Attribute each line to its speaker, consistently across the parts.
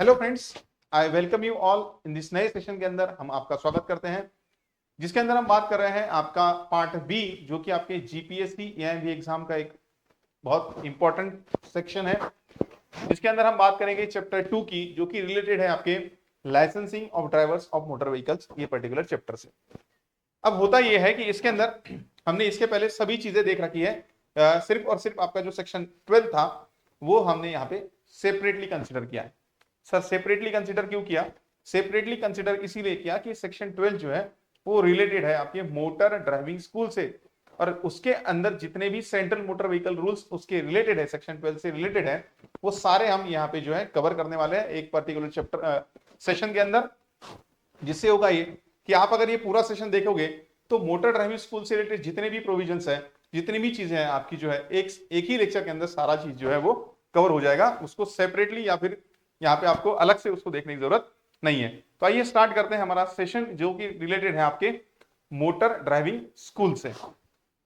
Speaker 1: Hello friends, I welcome you all in this नए session के अंदर हम आपका स्वागत करते हैं, जिसके अंदर हम बात कर रहे हैं आपका पार्ट बी, जो कि आपके जीपीएससी एएमपी एग्जाम का एक बहुत इंपॉर्टेंट सेक्शन है। जिसके अंदर हम बात करेंगे चैप्टर 2 की, जो कि रिलेटेड है आपके licensing of drivers of motor vehicles, ये पर्टिकुलर चैप्टर से। अब होता यह है कि इसके अंदर हमने इसके पहले सभी चीजें देख रखी है। सिर्फ और सिर्फ आपका जो सेक्शन 12 था वो हमने यहाँ पे सेपरेटली कंसिडर किया है। सर सेपरेटली कंसिडर क्यों किया? सेपरेटली कंसिडर इसीलिए किया कि सेक्शन 12 जो है वो रिलेटेड है आपके मोटर ड्राइविंग स्कूल से, और उसके अंदर जितने भी सेंट्रल मोटर व्हीकल रूल्स उसके रिलेटेड है, सेक्शन 12 से रिलेटेड है, वो सारे हम यहाँ पे जो है कवर करने वाले हैं एक पर्टिकुलर चैप्टर सेशन के अंदर। जिससे होगा ये कि आप अगर ये पूरा सेशन देखोगे तो मोटर ड्राइविंग स्कूल से रिलेटेड जितने भी प्रोविजंस है, जितनी भी चीजें हैं आपकी जो है एक ही लेक्चर के अंदर सारा चीज जो है वो कवर हो जाएगा। उसको सेपरेटली या फिर यहाँ पे आपको अलग से उसको देखने की जरूरत नहीं है। तो आइए स्टार्ट करते हैं हमारा सेशन, जो कि रिलेटेड है आपके मोटर ड्राइविंग स्कूल से।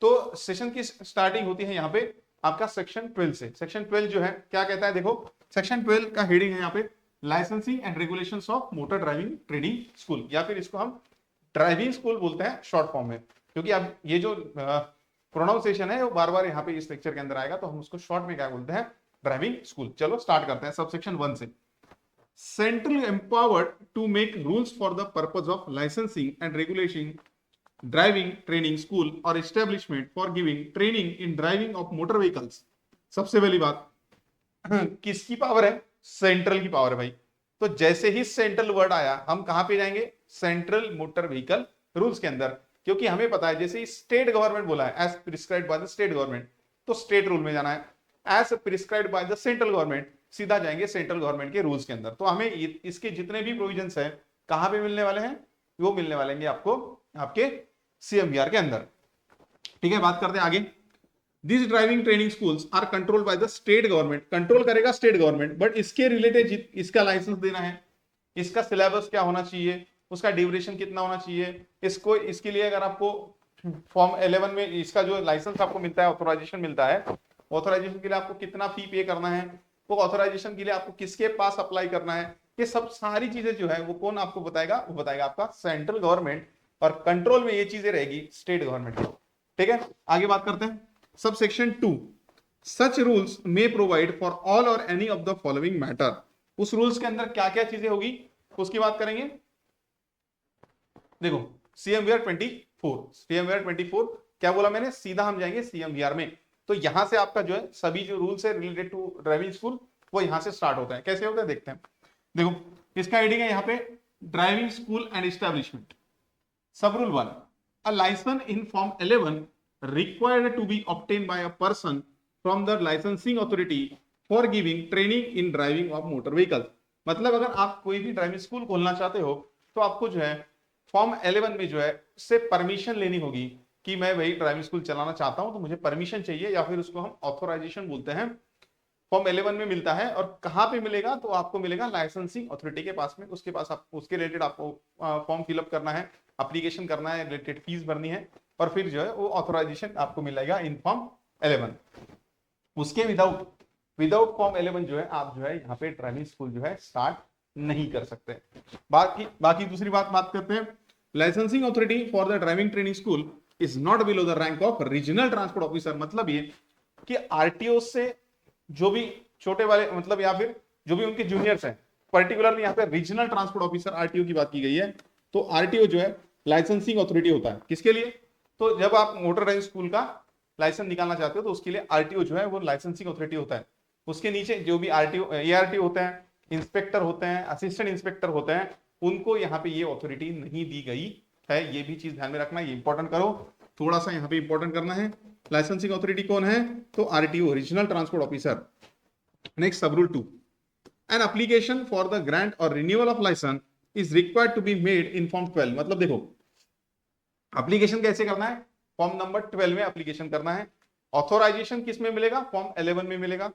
Speaker 1: तो सेशन की स्टार्टिंग होती है यहाँ पे आपका सेक्शन 12 से। सेक्शन 12 जो है क्या कहता है, देखो सेक्शन 12 का हेडिंग है यहाँ पे licensing and regulations of motor driving training school, या फिर इसको हम ड्राइविंग स्कूल बोलते हैं शॉर्ट फॉर्म में, क्योंकि अब ये जो प्रोनाउंसिएशन है वो बार बार यहाँ पे इस लेक्चर के अंदर आएगा, तो हम उसको शॉर्ट में क्या बोलते हैं, ड्राइविंग स्कूल। चलो स्टार्ट करते हैं सब सेक्शन 1 से। Central empowered to make rules for the purpose of licensing and regulation driving training school or establishment for giving training in driving of motor vehicles. सबसे पहली बात किसकी पावर है? Central की पावर है भाई। तो जैसे ही सेंट्रल वर्ड आया हम कहां पे जाएंगे? सेंट्रल मोटर व्हीकल रूल्स के अंदर, क्योंकि हमें पता है जैसे ही स्टेट गवर्नमेंट बोला है as prescribed by the state government, तो स्टेट रूल में जाना है। As prescribed by the central government, सीधा जाएंगे सेंट्रल गवर्नमेंट के रूल्स के अंदर। तो हमें इसके जितने भी प्रोविजंस है कहां पे मिलने वाले हैं? वो मिलने वाले हैं आपको आपके सीएमवीआर के अंदर। ठीक है, बात करते हैं आगे। This driving training schools are controlled by the state government, control करेगा स्टेट गवर्नमेंट, बट इसके रिलेटेड इसका लाइसेंस देना है, इसका सिलेबस क्या होना चाहिए, उसका ड्यूरेशन कितना होना चाहिए, इसको इसके लिए अगर आपको फॉर्म 11 में इसका जो लाइसेंस आपको मिलता है, ऑथोराइजेशन मिलता है, ऑथोराइजेशन के लिए आपको कितना फी पे करना है, वो ऑथोराइजेशन के लिए आपको किसके पास अप्लाई करना है, ये सब सारी चीजें जो है वो कौन आपको बताएगा? वो बताएगा आपका सेंट्रल गवर्नमेंट, और कंट्रोल में ये चीजें रहेगी स्टेट गवर्नमेंट की। ठीक है, आगे बात करते हैं। Sub section 2, such rules may provide for all or any of the following matter. उस रूल्स के अंदर क्या क्या चीजें होगी उसकी बात करेंगे। देखो सीएमवीआर 24, सीएमवीआर 24 क्या बोला मैंने? सीधा हम जाएंगे सीएमवीआर में। तो यहां से आपका जो है सभी जो रूल्स है रिलेटेड टू ड्राइविंग स्कूल वो यहां से स्टार्ट होता है। कैसे होता है देखते हैं। देखो इसका हेडिंग है यहाँ पे ड्राइविंग स्कूल एंड एस्टेब्लिशमेंट। सब rule 1, a licence in form 11 required to be obtained by a person from the licensing authority for giving training in driving of motor vehicles। मतलब अगर आप कोई भी ड्राइविंग स्कूल खोलना चाहते हो तो आपको जो है फॉर्म 11 में जो है उससे परमिशन लेनी होगी कि मैं वही ड्राइविंग स्कूल चलाना चाहता हूं, तो मुझे परमिशन चाहिए, या फिर उसको हम ऑथोराइजेशन बोलते हैं। फॉर्म 11 में मिलता है, और कहां पे मिलेगा? तो आपको मिलेगा लाइसेंसिंग अथॉरिटी के पास में। उसके पास आप उसके रिलेटेड आपको फॉर्म फिलअप करना है, एप्लीकेशन करना है, रिलेटेड फीस भरनी है, और फिर जो है वो ऑथोराइजेशन आपको मिलेगा इन फॉर्म 11। उसके विदाउट विदाउट फॉर्म 11 जो है आप जो है यहाँ पे ड्राइविंग स्कूल जो है स्टार्ट नहीं कर सकते। बाकी दूसरी बात करते हैं। Licensing authority for the driving training school is not below the rank of regional transport officer. मतलब ये कि आरटीओ से जो भी छोटे वाले, मतलब या फिर जो भी उनके जूनियर्स हैं, पर्टिकुलरली यहाँ पे रीजनल ट्रांसपोर्ट ऑफिसर आरटीओ की बात की गई है। तो आरटीओ जो है लाइसेंसिंग अथॉरिटी होता है किसके लिए? तो जब आप मोटर ड्राइविंग स्कूल का लाइसेंस निकालना चाहते हो तो उसके लिए आरटीओ जो है वो लाइसेंसिंग अथॉरिटी होता है। उसके नीचे जो भी आरटीओ एआरटीओ होते हैं, इंस्पेक्टर होते हैं, असिस्टेंट इंस्पेक्टर होते हैं, उनको यहाँ पे ये अथॉरिटी नहीं दी गई है। ये भी चीज ध्यान में रखना, ये इंपॉर्टेंट करो, थोड़ा सा यहाँ पे इंपॉर्टेंट करना है। लाइसेंसिंग अथॉरिटी कौन है? तो RTO, regional transport officer. Next sub rule 2, an application for the grant or renewal of licence is required to be made in form 12। मतलब देखो एप्लीकेशन कैसे करना है? फॉर्म नंबर 12 में एप्लीकेशन करना है। ऑथोराइजेशन किस में मिलेगा? फॉर्म 11 में मिलेगा।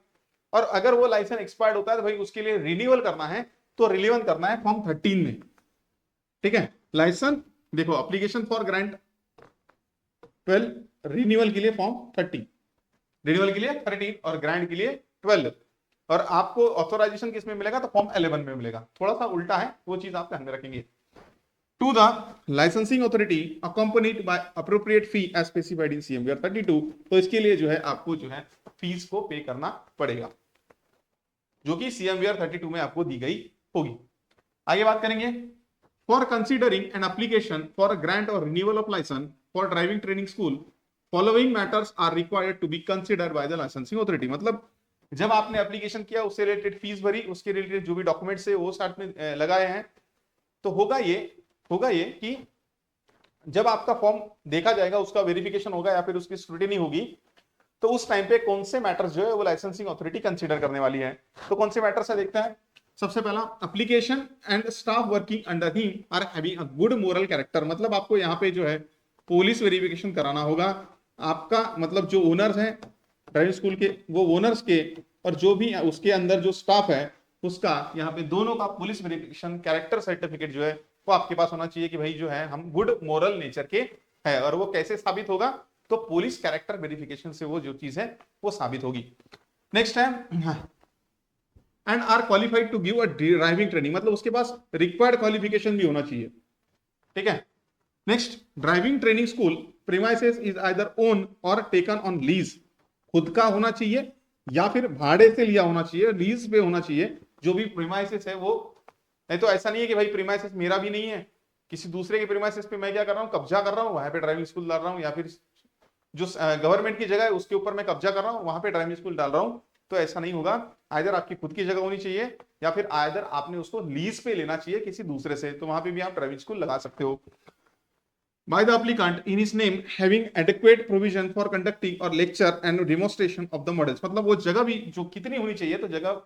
Speaker 1: और अगर वो लाइसेंस एक्सपायर्ड होता है तो भाई उसके लिए रिन्यूअल करना है, तो रिन्यूअल करना है फॉर्म 13 में। ठीक है, लाइसेंस देखो एप्लीकेशन फॉर ग्रांट 12, रिन्यूअल के लिए फॉर्म 13, रिन्यूअल के लिए 13 और ग्रांट के लिए 12। और आपको ऑथोराइजेशन किस में मिलेगा, तो फॉर्म 11 में मिलेगा। थोड़ा सा उल्टा है, वो चीज आप ध्यान में रखेंगे। To the licensing authority accompanied by appropriate fee as specified in CMVR 32, तो इसके लिए जो है आपको जो है फीस को पे करना पड़ेगा, जो कि सीएमवीआर 32 में आपको दी गई होगी। आगे बात करेंगे, for considering an application for grant or renewal of licence for driving training school following matters are required to be considered by the licensing authority. मतलब जब आपने एप्लीकेशन किया, उससे रिलेटेड फीस भरी, उसके रिलेटेड जो भी डॉक्यूमेंट्स है वो साथ में लगाए हैं, तो होगा ये कि जब आपका फॉर्म देखा जाएगा, उसका वेरिफिकेशन होगा या फिर उसकी स्क्रूटिनी होगी, तो उस टाइम पे कौन से मैटर्स जो है वो लाइसेंसिंग अथॉरिटी कंसीडर करने वाली है। तो कौन से मैटर्स है देखते हैं। सबसे पहला, application and staff working under him are having a good moral character. मतलब आपको यहाँ पे जो है पुलिस वेरिफिकेशन कराना होगा। आपका मतलब जो ओनर्स हैं ड्राइविंग स्कूल के, वो ओनर्स के और जो भी उसके अंदर जो स्टाफ है उसका, यहाँ पे दोनों का पुलिस वेरिफिकेशन कैरेक्टर सर्टिफिकेट जो है वो आपके पास होना चाहिए कि भाई जो है हम गुड मोरल नेचर के है। और वो कैसे साबित होगा, तो पुलिस कैरेक्टर वेरिफिकेशन से वो जो चीज है वो साबित होगी। नेक्स्ट है, and are qualified to give a driving training. मतलब उसके पास रिक्वायर्ड क्वालिफिकेशन भी होना चाहिए, ठीक है। Next, driving training school premises is either own और टेकन ऑन लीज। खुद का होना चाहिए या फिर भाड़े से लिया होना चाहिए, लीज पे होना चाहिए जो भी प्रीमाइसेस है वो। नहीं तो ऐसा नहीं है कि भाई प्रीमाइसेस मेरा भी नहीं है, किसी दूसरे के प्रीमाइसेस पे मैं क्या कर रहा हूँ, कब्जा कर रहा हूँ, वहां पे ड्राइविंग स्कूल डाल रहा हूँ, या फिर जो गवर्नमेंट की जगह है उसके ऊपर मैं कब्जा कर रहा हूँ, वहां पे ड्राइविंग स्कूल डाल रहा हूँ। तो ऐसा नहीं होगा, आइदर आपकी खुद की जगह होनी चाहिए या फिर आइदर आपने उसको लीज पे लेना चाहिए किसी दूसरे से, तो वहां पे भी आप ड्राइविंग स्कूल लगा सकते हो। By the applicant in his name having adequate provision for conducting or lecture and demonstration of the models। मतलब वो जगह भी जो कितनी होनी चाहिए, तो जगह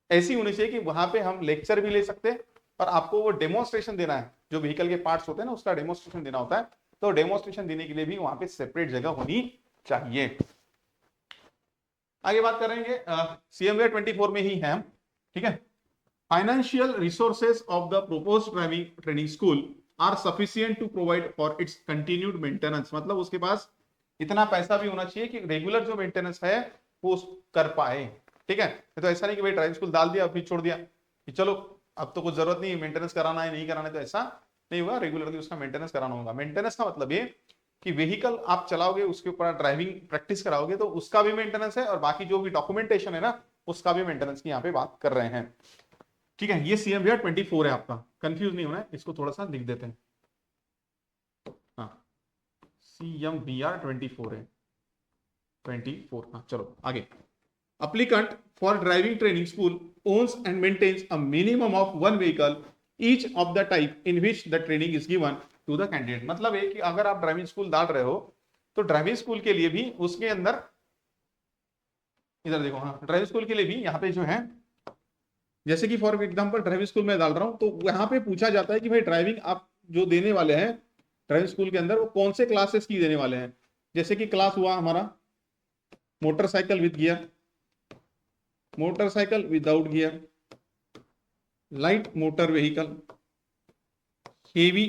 Speaker 1: ऐसी होनी चाहिए कि वहां पे हम लेक्चर भी ले सकते हैं और आपको वो डेमोन्स्ट्रेशन देना है, जो व्हीकल के पार्ट्स होते हैं ना उसका डेमोन्स्ट्रेशन देना होता है, तो डेमोन्स्ट्रेशन देने के लिए भी वहां पे सेपरेट जगह होनी चाहिए। आगे बात करेंगे, सीएमवीआर 24 में ही है हम, ठीक है। Financial resources of the proposed driving training school are sufficient to provide for its continued maintenance. मतलब उसके पास इतना पैसा भी होना चाहिए कि रेगुलर जो मेंटेनेंस है वो कर पाए, ठीक है। तो ऐसा नहीं कि भाई ड्राइविंग स्कूल डाल दिया फिर छोड़ दिया कि चलो अब तो कुछ जरूरत नहीं, मेंटेनेंस कराना है नहीं कराना है, तो ऐसा नहीं होगा। रेगुलरली उसका मेंटेनेंस कराना होगा। मेंटेनेंस का मतलब ये कि व्हीकल आप चलाओगे, उसके ऊपर ड्राइविंग प्रैक्टिस कराओगे, तो उसका भी मेंटेनेंस है और बाकी जो भी डॉक्यूमेंटेशन है ना उसका भी मेंटेनेंस की यहाँ पे बात कर रहे हैं, ठीक है। ये सीएमवीआर 24 है आपका, कंफ्यूज नहीं होना है, इसको थोड़ा सा लिख देते हैं। हाँ, सीएमवीआर 24 है, 24। हाँ चलो आगे। Applicant for driving training school owns and maintains a minimum of one vehicle each of the type in which the training is given to the candidate। मतलब है कि अगर आप ड्राइविंग स्कूल डाल रहे हो तो ड्राइविंग स्कूल के लिए भी उसके अंदर, इधर देखो, हाँ ड्राइविंग स्कूल के लिए भी यहाँ पे जो है, जैसे कि फॉर एग्जांपल ड्राइविंग स्कूल में डाल रहा हूं, तो यहाँ पे पूछा जाता है कि भाई ड्राइविंग आप जो देने वाले हैं ड्राइविंग स्कूल के अंदर वो कौन से क्लासेस की देने वाले हैं। जैसे कि क्लास हुआ हमारा motorcycle with gear, motorcycle without gear, light motor vehicle, heavy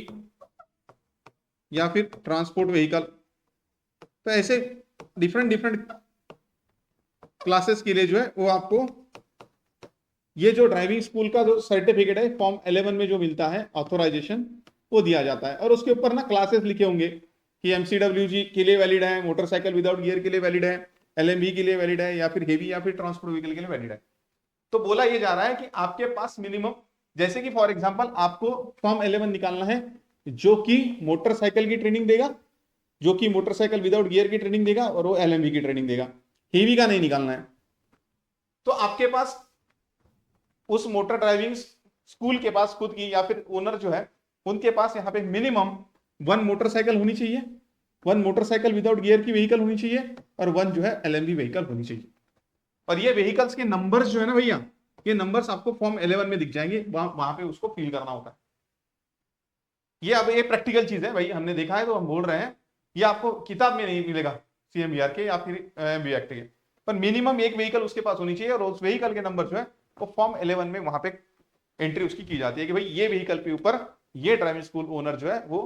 Speaker 1: या फिर ट्रांसपोर्ट व्हीकल। तो ऐसे डिफरेंट क्लासेस के लिए जो है वो आपको ये जो ड्राइविंग स्कूल का जो सर्टिफिकेट है फॉर्म 11 में जो मिलता है ऑथोराइजेशन, वो दिया जाता है। और उसके ऊपर ना क्लासेस लिखे होंगे कि एमसीडब्ल्यूजी के लिए वैलिड है, मोटरसाइकिल विदाउट गियर के लिए वैलिड है, एलएमवी के लिए वैलिड है, या फिर हेवी या फिर ट्रांसपोर्ट व्हीकल के लिए वैलिड है। तो बोला ये जा रहा है कि आपके पास मिनिमम, जैसे कि फॉर एग्जांपल आपको फॉर्म 11 निकालना है जो कि मोटरसाइकिल की ट्रेनिंग देगा, जो कि मोटरसाइकिल विदाउट गियर की ट्रेनिंग देगा और वो एलएमवी की ट्रेनिंग देगा, हेवी का नहीं निकालना है। तो आपके पास उस मोटर ड्राइविंग स्कूल के पास खुद की या फिर ओनर जो है उनके पास यहाँ पे मिनिमम 1 मोटरसाइकिल होनी चाहिए, 1 मोटरसाइकिल विदाउट गियर की व्हीकल होनी चाहिए और 1 जो है एलएमवी व्हीकल होनी चाहिए। और ये व्हीकल्स के नंबर्स जो है ना भैया, ये नंबर्स आपको फॉर्म 11 में दिख जाएंगे, वहां पे उसको फिल करना होता है। ये अब ये प्रैक्टिकल चीज है भाई, हमने देखा है तो हम बोल रहे हैं, ये आपको किताब में नहीं मिलेगा सीएमवीआर के या फिर एमवी एक्ट के, पर मिनिमम एक व्हीकल उसके पास होनी चाहिए और उस व्हीकल के नंबर जो है वो फॉर्म 11 में वहां पे एंट्री उसकी की जाती है कि भाई ये व्हीकल के ऊपर ये ड्राइविंग स्कूल ओनर जो है वो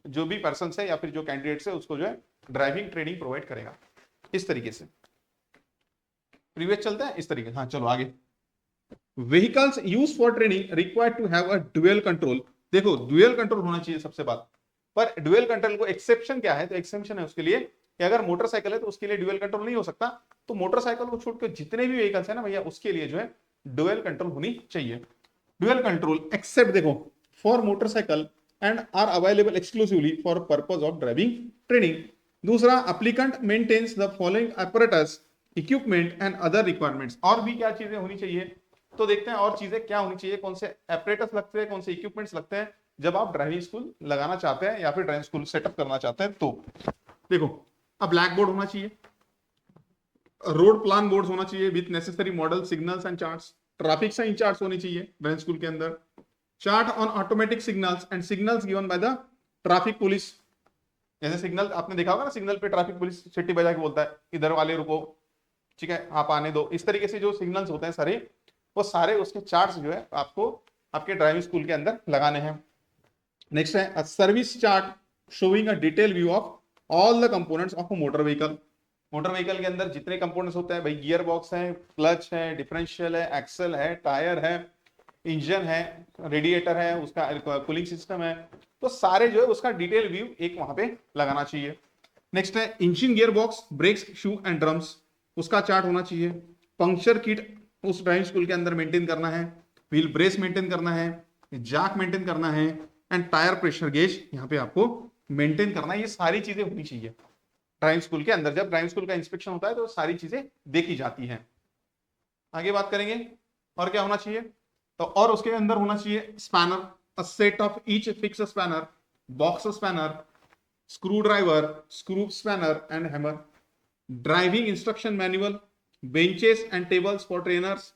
Speaker 1: जो भी पर्सन है या फिर जो कैंडिडेट्स है उसको जो है ड्राइविंग ट्रेनिंग प्रोवाइड करेगा, इस तरीके से। प्रीवियस चलता है इस तरीके। हाँ चलो आगे। Vehicles use for training required to have a dual control. देखो ड्यूअल कंट्रोल होना चाहिए सबसे बात, पर ड्यूअल कंट्रोल को एक्सेप्शन क्या है, तो एक्सेप्शन है उसके लिए कि अगर मोटरसाइकिल है तो उसके लिए ड्यूअल कंट्रोल नहीं हो सकता। तो मोटरसाइकिल को छोड़ के जितने भी व्हीकल्स है ना भैया, उसके लिए जो है ड्यूअल कंट्रोल होनी चाहिए। ड्यूअल कंट्रोल एक्सेप्ट देखो for motorcycle and are available exclusively for purpose of driving training. दूसरा, applicant maintains the following apparatus equipment and other requirements. और भी क्या चीजें होनी चाहिए, तो देखते हैं और चीजें क्या होनी चाहिए, कौन से एपरेटस लगते हैं, कौन से इक्विपमेंट्स लगते हैं जब आप ड्राइविंग स्कूल लगाना चाहते हैं या फिर ड्राइविंग स्कूल सेटअप करना चाहते हैं। तो देखो, अब ब्लैक बोर्ड होना चाहिए, रोड प्लान बोर्ड होना चाहिए with necessary model signals and charts, traffic sign charts होनी चाहिए ड्राइविंग स्कूल के अंदर, chart on automatic signals and signals given by the traffic police. जैसे सिग्नल आपने देखा होगा ना, सिग्नल पे ट्रैफिक पुलिस सिटी बजा के बोलता है इधर वाले रुको, ठीक है आप आने दो, इस तरीके से जो सिग्नल्स होते हैं सारे, वो सारे उसके चार्ट्स जो है आपको आपके ड्राइविंग स्कूल के अंदर लगाने हैं। नेक्स्ट है service chart showing a detail view of all the components of a motor vehicle. Motor vehicle के अंदर जितने कंपोनेंट्स होते हैं भाई, गियर बॉक्स है, क्लच है, डिफरेंशियल है, एक्सल है, टायर है, इंजन है, रेडिएटर है, उसका कूलिंग सिस्टम है, तो सारे जो है उसका डिटेल व्यू एक वहां पे लगाना चाहिए। नेक्स्ट है engine, gear box, brakes, shoe and drums, उसका चार्ट होना चाहिए। पंक्चर किट उस ड्राइविंग स्कूल के अंदर मेंटेन करना है, व्हील ब्रेस मेंटेन करना है, जैक मेंटेन करना है, एंड टायर प्रेशर गेज यहाँ पे आपको मेंटेन करना है। ये सारी चीजें होनी चाहिए ड्राइविंग स्कूल के अंदर। जब ड्राइविंग स्कूल का इंस्पेक्शन होता है तो सारी चीजें देखी जाती हैं। आगे बात करेंगे और क्या होना चाहिए, तो और उसके अंदर होना चाहिए spanner, a set of each fix spanner, box spanner, screwdriver, screw spanner and hammer, driving instruction manual, benches and tables for trainers,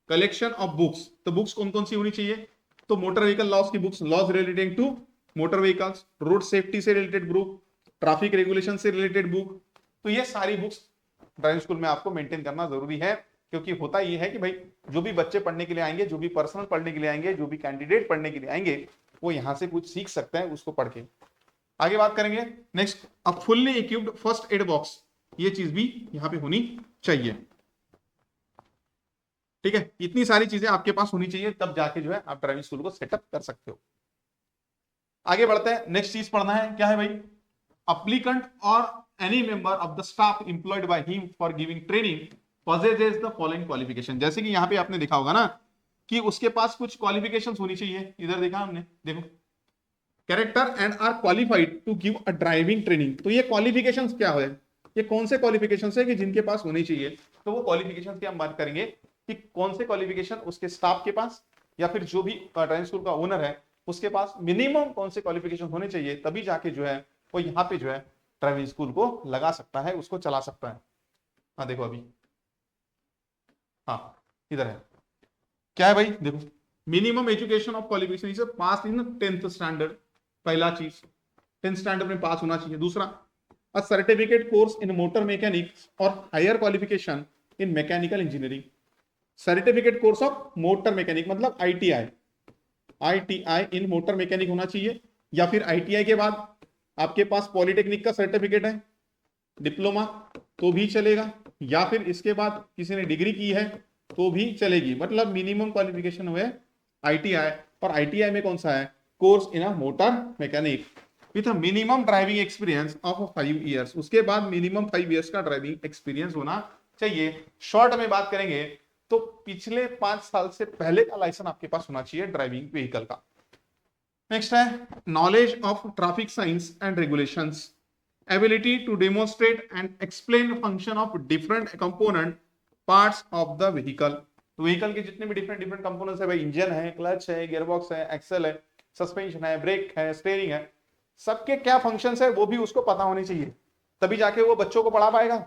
Speaker 1: collection of books. तो बुक्स कौन कौन सी होनी चाहिए, तो मोटर व्हीकल लॉस की books, laws relating to motor vehicles, road safety से related book, traffic regulation से रिलेटेड बुक। तो ये सारी बुक्स ड्राइविंग स्कूल में आपको मेंटेन करना जरूरी है, क्योंकि होता यह है कि भाई जो भी बच्चे पढ़ने के लिए आएंगे, जो भी पर्सनल पढ़ने के लिए आएंगे, जो भी कैंडिडेट पढ़ने के लिए आएंगे, वो यहां से कुछ सीख सकते हैं उसको पढ़ के। आगे बात करेंगे। Next, a fully equipped first aid box, ये चीज भी यहां पे होनी चाहिए। ठीक है, इतनी सारी चीजें आपके पास होनी चाहिए, तब जाके जो है आप ड्राइविंग स्कूल को सेटअप कर सकते हो। आगे बढ़ते हैं, नेक्स्ट चीज पढ़ना है, क्या है भाई, अप्लीकेंट और any member of the staff employed by him for giving training possesses the following qualification। जैसे कि यहाँ पे आपने देखा होगा ना कि उसके पास कुछ क्वालिफिकेशंस होनी चाहिए, इधर देखा हमने, देखो character and are qualified to give a driving training. तो ये क्वालिफिकेशंस क्या है, ये कौन से क्वालिफिकेशंस है कि जिनके पास होनी चाहिए, तो वो क्वालिफिकेशंस की हम बात करेंगे कि कौन से क्वालिफिकेशन उसके स्टाफ के पास या फिर जो भी ड्राइविंग स्कूल का ओनर है उसके पास मिनिमम कौन से क्वालिफिकेशन होने चाहिए, तभी जाके जो है वो यहाँ पे जो है ड्राइविंग स्कूल को लगा सकता है, उसको चला सकता है। हाँ देखो अभी, हाँ इधर है, क्या है भाई, देखो minimum education of qualification is pass in 10th standard, पहला चीज 10th स्टैंडर्ड में पास होना चाहिए। दूसरा, a certificate course in motor mechanics or higher qualification in mechanical engineering. Certificate course of motor mechanic मतलब ITI, ITI in motor mechanic होना चाहिए, या फिर आईटीआई के बाद आपके पास पॉलिटेक्निक का सर्टिफिकेट है, डिप्लोमा, तो भी चलेगा, या फिर इसके बाद किसी ने डिग्री की है तो भी चलेगी। मतलब मिनिमम क्वालिफिकेशन हुए आईटीआई, और आईटीआई में कौन सा है, course in a motor mechanic with a minimum driving experience of 5 years. उसके बाद मिनिमम 5 इयर्स का ड्राइविंग एक्सपीरियंस होना चाहिए। शॉर्ट में बात करेंगे तो पिछले 5 साल से पहले का लाइसेंस आपके पास होना चाहिए ड्राइविंग व्हीकल का। नेक्स्ट है knowledge of traffic science and regulations, ability to demonstrate and explain function of different component parts of the vehicle। तो व्हीकल के जितने भी डिफरेंट कंपोनेंट्स है भाई, इंजन है, क्लच है, गियरबॉक्स है, एक्सेल है, सस्पेंशन है, ब्रेक है, स्टीयरिंग है, सबके क्या फंक्शंस है वो भी उसको पता होने चाहिए, तभी जाके वो बच्चों को पढ़ा पाएगा,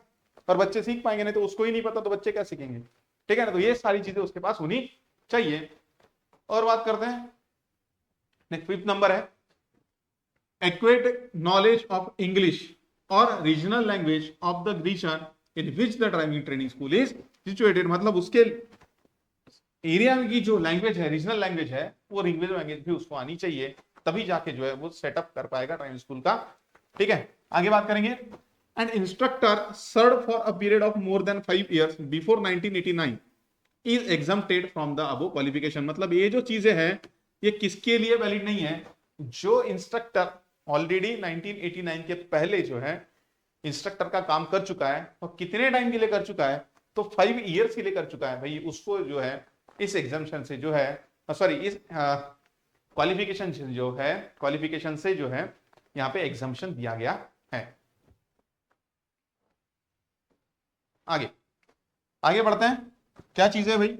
Speaker 1: और बच्चे सीख पाएंगे, नहीं तो उसको ही नहीं पता तो बच्चे क्या सीखेंगे। ठीक है ना, तो ये सारी चीजें उसके पास होनी चाहिए। और बात करते हैं, नेक्स्ट 5th नंबर है एक्वेट नॉलेज ऑफ इंग्लिश और regional language of the region in which the driving training school is situated. मतलब उसके एरिया की जो लैंग्वेज है, रीजनल लैंग्वेज है, वो रीजनल लैंग्वेज भी उसको आनी चाहिए, तभी जाके जो है वो सेटअप कर पाएगा ड्राइविंग स्कूल का। ठीक है, आगे बात करेंगे। An instructor served for a period of more than 5 years before 1989 is exempted from the above qualification। मतलब ये जो चीजें हैं ये किसके लिए वैलिड नहीं है? जो इंस्ट्रक्टर ऑलरेडी 1989 के पहले जो है इंस्ट्रक्टर का काम कर चुका है और कितने टाइम के लिए कर चुका है, तो 5 इयर्स के लिए कर चुका है भाई, उसको जो है इस एग्जाम्पशन से जो है सॉरी इस क्वालिफिकेशन से जो है यहाँ पे एग्जाम्पशन दिया गया है। आगे बढ़ते हैं। क्या चीज है भाई?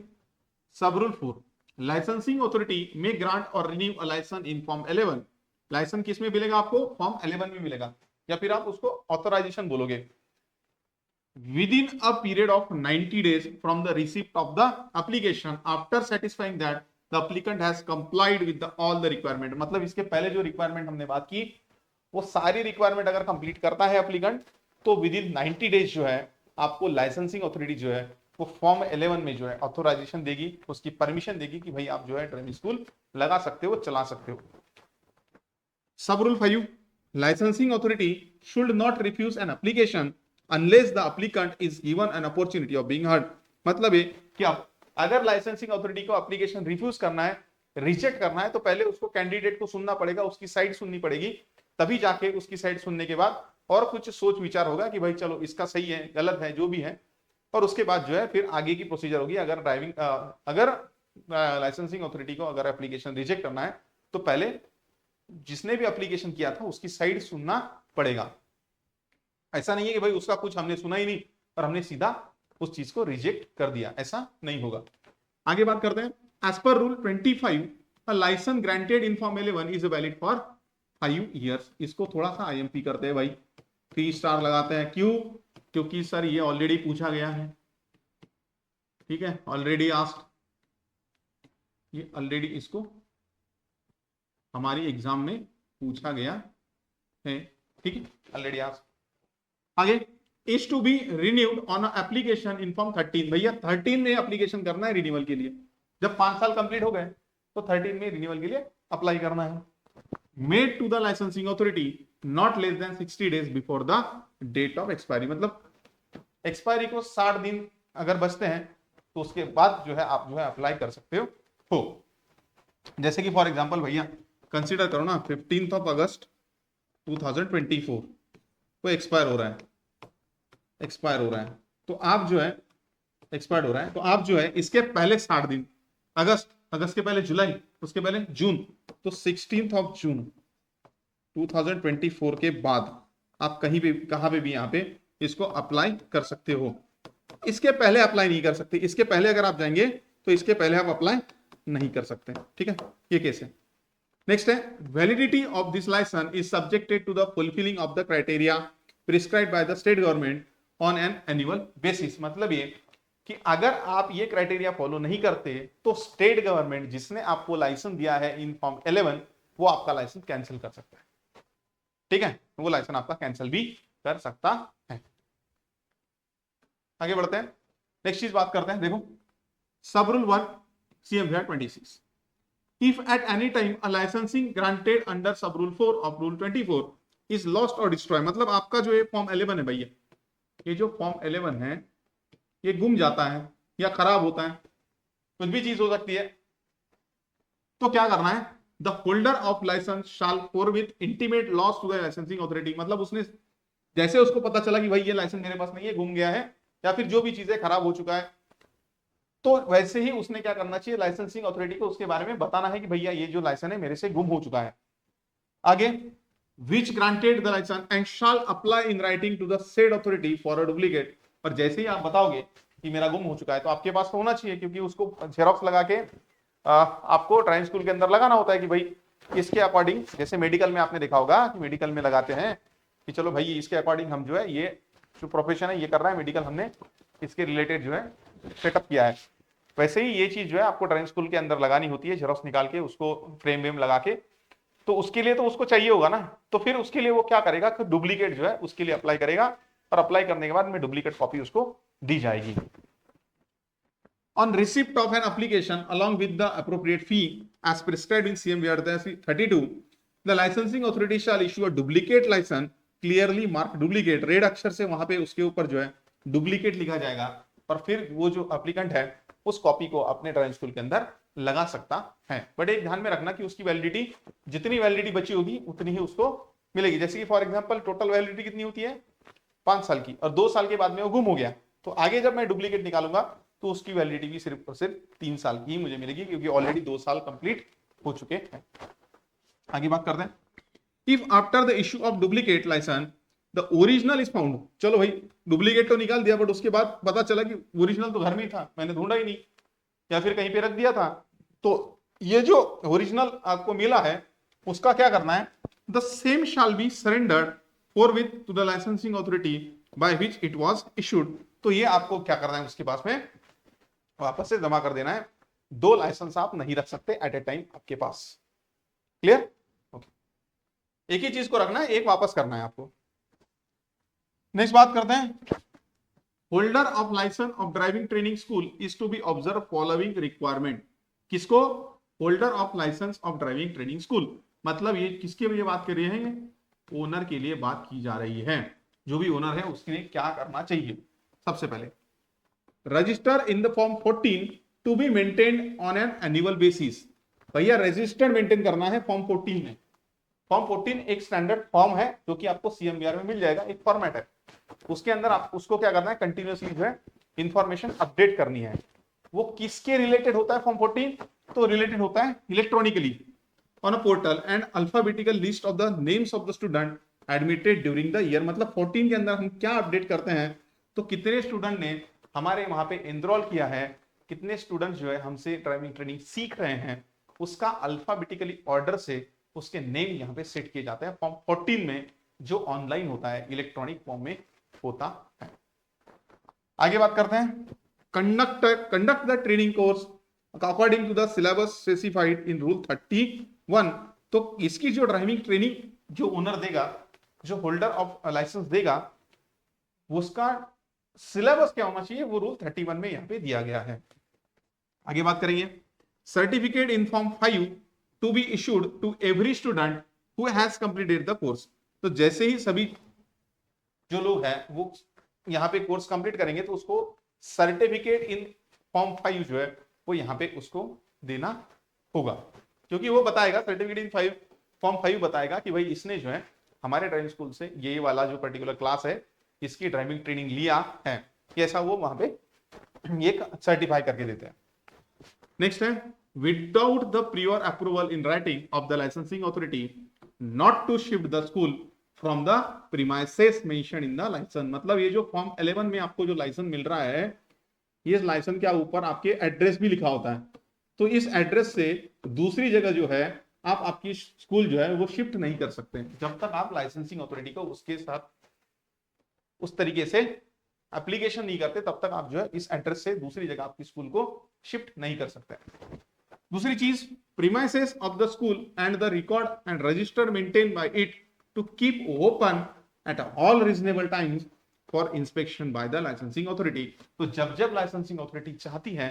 Speaker 1: सब रूल 4, लाइसेंसिंग अथॉरिटी में ग्रांट और renew a licence in form 11। Licence किस में मिलेगा आपको? फॉर्म 11 में मिलेगा, या फिर आप उसको ऑथराइजेशन बोलोगे। within a period of 90 days from the receipt of the application after satisfying that the applicant has complied with all the requirement। मतलब इसके पहले जो रिक्वायरमेंट हमने बात की वो सारी रिक्वायरमेंट अगर कंप्लीट करता है एप्लीकेंट, तो विद इन 90 डेज जो है आपको लाइसेंसिंग अथॉरिटी जो है वो फॉर्म 11 में जो है ऑथोराइजेशन देगी, उसकी परमिशन देगी कि भाई आप जो है ड्राइविंग स्कूल लगा सकते हो, चला सकते हो। Sub rule 5, licensing authority should not refuse an application unless the applicant is given an opportunity of being heard। मतलब है कि अगर लाइसेंसिंग अथॉरिटी को एप्लीकेशन रिफ्यूज करना है, रिजेक्ट करना है, तो पहले उसको कैंडिडेट को सुनना पड़ेगा, उसकी साइड सुननी पड़ेगी, तभी जाके उसकी साइड सुनने के बाद और कुछ सोच विचार होगा कि भाई चलो इसका सही है, गलत है, जो भी है, और उसके बाद जो है फिर आगे की प्रोसीजर होगी। अगर लाइसेंसिंग अथॉरिटी को अगर एप्लीकेशन रिजेक्ट करना है तो पहले जिसने भी एप्लीकेशन किया था उसकी साइड सुनना पड़ेगा। ऐसा नहीं है कि भाई उसका कुछ हमने सुना ही नहीं और हमने सीधा उस चीज को रिजेक्ट कर दिया, ऐसा नहीं होगा। आगे बात करते हैं। As per rule 25 a licence granted in form 11 is valid for 5 years. इसको थोड़ा सा आईएमपी करते हैं भाई, 3 स्टार लगाते हैं। क्यों? क्योंकि सर ये ऑलरेडी पूछा गया है, ठीक है, ऑलरेडी आस्क्ड, ये ऑलरेडी इसको हमारी एग्जाम में पूछा गया है, ठीक है, ऑलरेडी आस्क्ड। आगे, is to be renewed on application in form 13। भैया 13 में एप्लीकेशन करना है रिन्यूअल के लिए, जब 5 साल कंप्लीट हो गए तो 13 में रिन्यूअल के लिए अप्लाई करना है। Made to the licensing authority not less than 60 days before the date of expiry. मतलब एक्सपायरी को 60 दिन अगर बचते हैं तो उसके बाद जो है आप जो है अप्लाई कर सकते हो। जैसे कि फॉर एग्जांपल भैया कंसीडर करो ना 15 अगस्त 2024 वो एक्सपायर हो रहा है, तो आप जो है एक्सपायर हो रहा है, तो आप जो है इसके पहले 60 दिन, अगस्त के पहले जुलाई, उसके पहले जून, तो 16 जून 2024 के बाद आप कहीं भी कहां पे भी यहाँ पे इसको अप्लाई कर सकते हो। इसके पहले अप्लाई नहीं कर सकते, इसके पहले अगर आप जाएंगे तो इसके पहले आप अप्लाई नहीं कर सकते, ठीक है, ये केस है। नेक्स्ट है, validity of this licence is subjected to the fulfilling of the criteria prescribed by the state government on an annual basis. मतलब ये कि अगर आप ये क्राइटेरिया फॉलो नहीं करते तो स्टेट गवर्नमेंट जिसने आपको लाइसेंस दिया है इन फॉर्म 11 वो आपका लाइसेंस कैंसिल कर सकता है, ठीक है, वो लाइसेंस आपका कैंसिल भी कर सकता है। आगे बढ़ते हैं, नेक्स्ट चीज बात करते हैं। देखो सब rule 1 CMVR 26, if at any time a licensing granted under sub rule 4 of rule 24 is lost or destroyed। मतलब आपका जो ये फॉर्म 11 है भैया, ये जो फॉर्म 11 है ये गुम जाता है या खराब होता है, कुछ भी चीज हो सकती है, तो क्या करना है? The holder of licence shall forthwith intimate loss to the licensing authority. मतलब उसने जैसे उसको पता चला कि भाई ये लाइसेंस मेरे पास नहीं है, गुम गया है, या फिर जो भी चीजें खराब हो चुका है, तो वैसे ही उसने क्या करना चाहिए? लाइसेंसिंग अथॉरिटी को उसके बारे में बताना है कि भैया ये जो लाइसेंस है मेरे से गुम हो चुका है। आगे, which granted the license and shall apply in writing to the said authority for a duplicate। और जैसे ही आप बताओगे कि मेरा गुम हो चुका है तो आपके पास तो होना चाहिए, क्योंकि उसको जेरोक्स लगा के आपको ड्राइविंग स्कूल के अंदर लगाना होता है कि भाई इसके अकॉर्डिंग, जैसे मेडिकल में आपने देखा होगा कि मेडिकल में लगाते हैं कि चलो भाई इसके अकॉर्डिंग हम जो है ये जो प्रोफेशन है ये कर रहा है मेडिकल, हमने इसके रिलेटेड जो है सेटअप किया है। वैसे ही ये चीज जो है आपको ड्राइविंग स्कूल के अंदर लगानी होती है, जेरोक्स निकाल के उसको फ्रेम वेम लगा के, तो उसके लिए तो उसको चाहिए होगा ना, तो फिर उसके लिए वो क्या करेगा कि डुप्लीकेट जो है उसके लिए अप्लाई करेगा, और अप्लाई करने के बाद में डुप्लीकेट कॉपी उसको दी जाएगी। On receipt of an application along with the appropriate fee as prescribed in CMVR 32, the licensing authority shall issue a duplicate licence clearly marked duplicate, red अक्षर से वहां पे उसके ऊपर जो है डुप्लीकेट लिखा जाएगा, और फिर वो जो एप्लीकेंट है उस कॉपी को अपने ड्राइविंग स्कूल के अंदर लगा सकता है। बट एक ध्यान में रखना कि उसकी वैलिडिटी, जितनी वैलिडिटी बची होगी उतनी ही उसको मिलेगी। जैसे कि फॉर एग्जांपल टोटल वैलिडिटी कितनी होती है 5 साल की, और 2 साल के बाद में वो गुम हो गया, तो आगे जब मैं डुप्लीकेट निकालूंगा तो उसकी वैलिडिटी भी सिर्फ और सिर्फ 3 साल की ही मुझे मिलेगी, क्योंकि ऑलरेडी 2 साल कंप्लीट हो चुके हैं। आगे बात करते हैं। If after the issue of duplicate licence the original is found, चलो भाई डुप्लीकेट तो निकाल दिया, बट उसके बाद पता चला कि ओरिजिनल तो घर में ही था, मैंने ढूंढा ही नहीं, या फिर कहीं पे रख दिया था, तो ये जो ओरिजिनल आपको मिला है उसका क्या करना है, the same shall be surrendered forthwith to the licensing authority by which it was issued. तो ये आपको क्या करना है, उसके पास में वापस से जमा कर देना है। 2 लाइसेंस आप नहीं रख सकते एट ए टाइम आपके पास। क्लियर? ओके, एक ही चीज को रखना है, एक वापस करना है आपको। नेक्स्ट बात करते हैं। Holder of licence of driving training school is to be observe following requirement. किसको? Holder of licence of driving training school, मतलब ये किसके लिए बात कर रहे हैं, ओनर के लिए बात की जा रही है। जो भी ओनर है उसके लिए क्या करना चाहिए? सबसे पहले register in the form 14 to be maintained on an annual basis. भैया रजिस्टर मेंटेन करना है फॉर्म 14 में। फॉर्म 14 एक स्टैंडर्ड फॉर्म है जो कि आपको सीएमबीआर में मिल जाएगा, एक फॉर्मेट है, उसके अंदर आप उसको क्या करना है, कंटिन्यूअसली जो है इंफॉर्मेशन अपडेट करनी है। वो किसके रिलेटेड होता है फॉर्म 14? तो रिलेटेड होता है electronically on a portal and alphabetical list of the names of the student admitted during the year. मतलब 14 के अंदर हम क्या अपडेट करते हैं, तो कितने स्टूडेंट ने हमारे वहां पे एनरोल किया है, कितने स्टूडेंट जो है हमसे ड्राइविंग ट्रेनिंग सीख रहे हैं, उसका अल्फाबेटिकली ऑर्डर से उसके नेम यहाँ पे सेट किए जाते हैं फॉर्म 14 में, जो ऑनलाइन होता है, इलेक्ट्रॉनिक फॉर्म में होता है। आगे बात करते हैं। Conduct the training course according to the syllabus specified in rule 31। तो इसकी जो ड्राइविंग ट्रेनिंग जो ओनर देगा, जो होल्डर ऑफ लाइसेंस देगा, उसका सिलेबस क्या होना चाहिए, वो रूल 31 में यहां पे दिया गया है। आगे बात करेंगे। Certificate in form 5 to be issued to every student who has completed the course. तो जैसे ही सभी जो लोग हैं वो यहाँ पे कोर्स कंप्लीट करेंगे, तो उसको सर्टिफिकेट इन फॉर्म 5 जो है वो यहाँ पे उसको देना होगा, क्योंकि वो बताएगा, सर्टिफिकेट इन फॉर्म 5 बताएगा कि भाई इसने जो है हमारे ड्राइविंग स्कूल से ये वाला जो पर्टिकुलर क्लास है इसकी ड्राइविंग ट्रेनिंग लिया है, कैसा वो वहां पे ये सर्टिफाई करके देते हैं। नेक्स्ट है, without the prior approval in writing of the licensing authority not to shift the school from the premises mention in the licence. मतलब ये जो फॉर्म 11 में आपको जो लाइसेंस मिल रहा है, ये लाइसेंस के ऊपर आपके एड्रेस भी लिखा होता है, तो इस एड्रेस से दूसरी जगह जो है आप आपकी स्कूल जो है वो शिफ्ट नहीं कर सकते जब तक आप लाइसेंसिंग अथॉरिटी को उसके साथ उस तरीके से एप्लीकेशन नहीं करते, तब तक आप जो है इस एड्रेस से दूसरी जगह आपकी स्कूल को शिफ्ट नहीं कर सकते। दूसरी चीज, premises of the school and the record and register maintain by it to keep open at all reasonable times for inspection by the licensing authority. तो जब जब लाइसेंसिंग अथॉरिटी चाहती है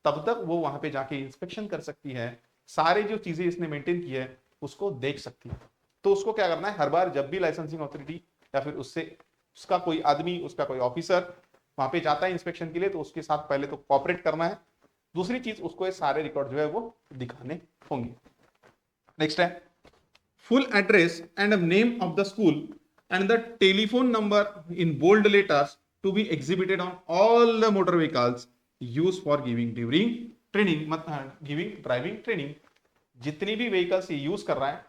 Speaker 1: तब तक वो वहां पे जाके इंस्पेक्शन कर सकती है, सारे जो चीजें इसने मेंटेन की है उसको देख सकती है। तो उसको क्या करना है, हर बार जब भी लाइसेंसिंग अथॉरिटी या फिर उससे उसका कोई आदमी, उसका कोई ऑफिसर वहां पे जाता है इंस्पेक्शन के लिए, तो उसके साथ पहले तो कोऑपरेट करना है, दूसरी चीज उसको ये सारे रिकॉर्ड जो है वो दिखाने होंगे। नेक्स्ट है, full address and name of the school and the telephone number in bold letters to be exhibited on all the motor vehicles used for giving during training, मतलब giving driving training। जितनी भी vehicles ये use कर रहा है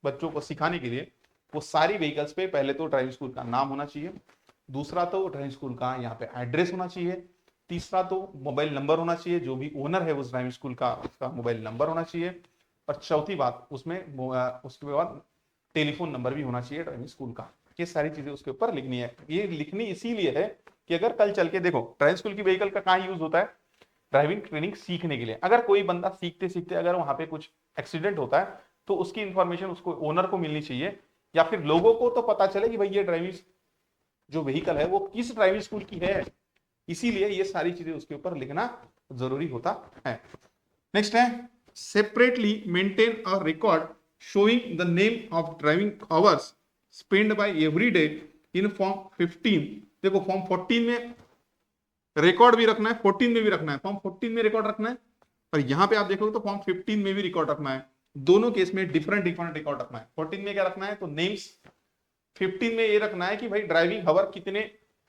Speaker 1: बच्चों को सिखाने के लिए, वो सारी व्हीकल्स पे पहले तो ड्राइविंग स्कूल का नाम होना चाहिए, दूसरा तो ड्राइविंग स्कूल का यहाँ पे एड्रेस होना चाहिए, तीसरा तो मोबाइल नंबर होना चाहिए, जो भी ओनर है उस ड्राइविंग स्कूल का उसका मोबाइल नंबर होना चाहिए, और चौथी बात उसमें उसके बाद टेलीफोन नंबर भी होना चाहिए ड्राइविंग स्कूल का। ये सारी चीजें उसके ऊपर लिखनी है। ये लिखनी इसीलिए है कि अगर कल चल के देखो ड्राइविंग स्कूल की व्हीकल का कहाँ यूज होता है, ड्राइविंग ट्रेनिंग सीखने के लिए। अगर कोई बंदा सीखते सीखते अगर वहां पे कुछ एक्सीडेंट होता है तो उसकी इंफॉर्मेशन उसको ओनर को मिलनी चाहिए, या फिर लोगों को तो पता चले कि भाई ये ड्राइविंग जो व्हीकल है वो किस ड्राइविंग स्कूल की है, इसीलिए ये सारी चीजें उसके ऊपर लिखना जरूरी होता है। नेक्स्ट है, separately maintain a record showing the name of driving hours, spend by every day in form 15। देखो फॉर्म 14 में रिकॉर्ड भी रखना है, 14 में भी रखना है, फॉर्म 14 में रिकॉर्ड रखना है, और यहां पे आप देखोगे तो फॉर्म 15 में भी रिकॉर्ड रखना है। दोनों केस में डिफरेंट डिफरेंट रिकॉर्ड रखना है। 14 में क्या रखना है, तो नेम्स। 15 में ये रखना है कि भाई ड्राइविंग हवर कितने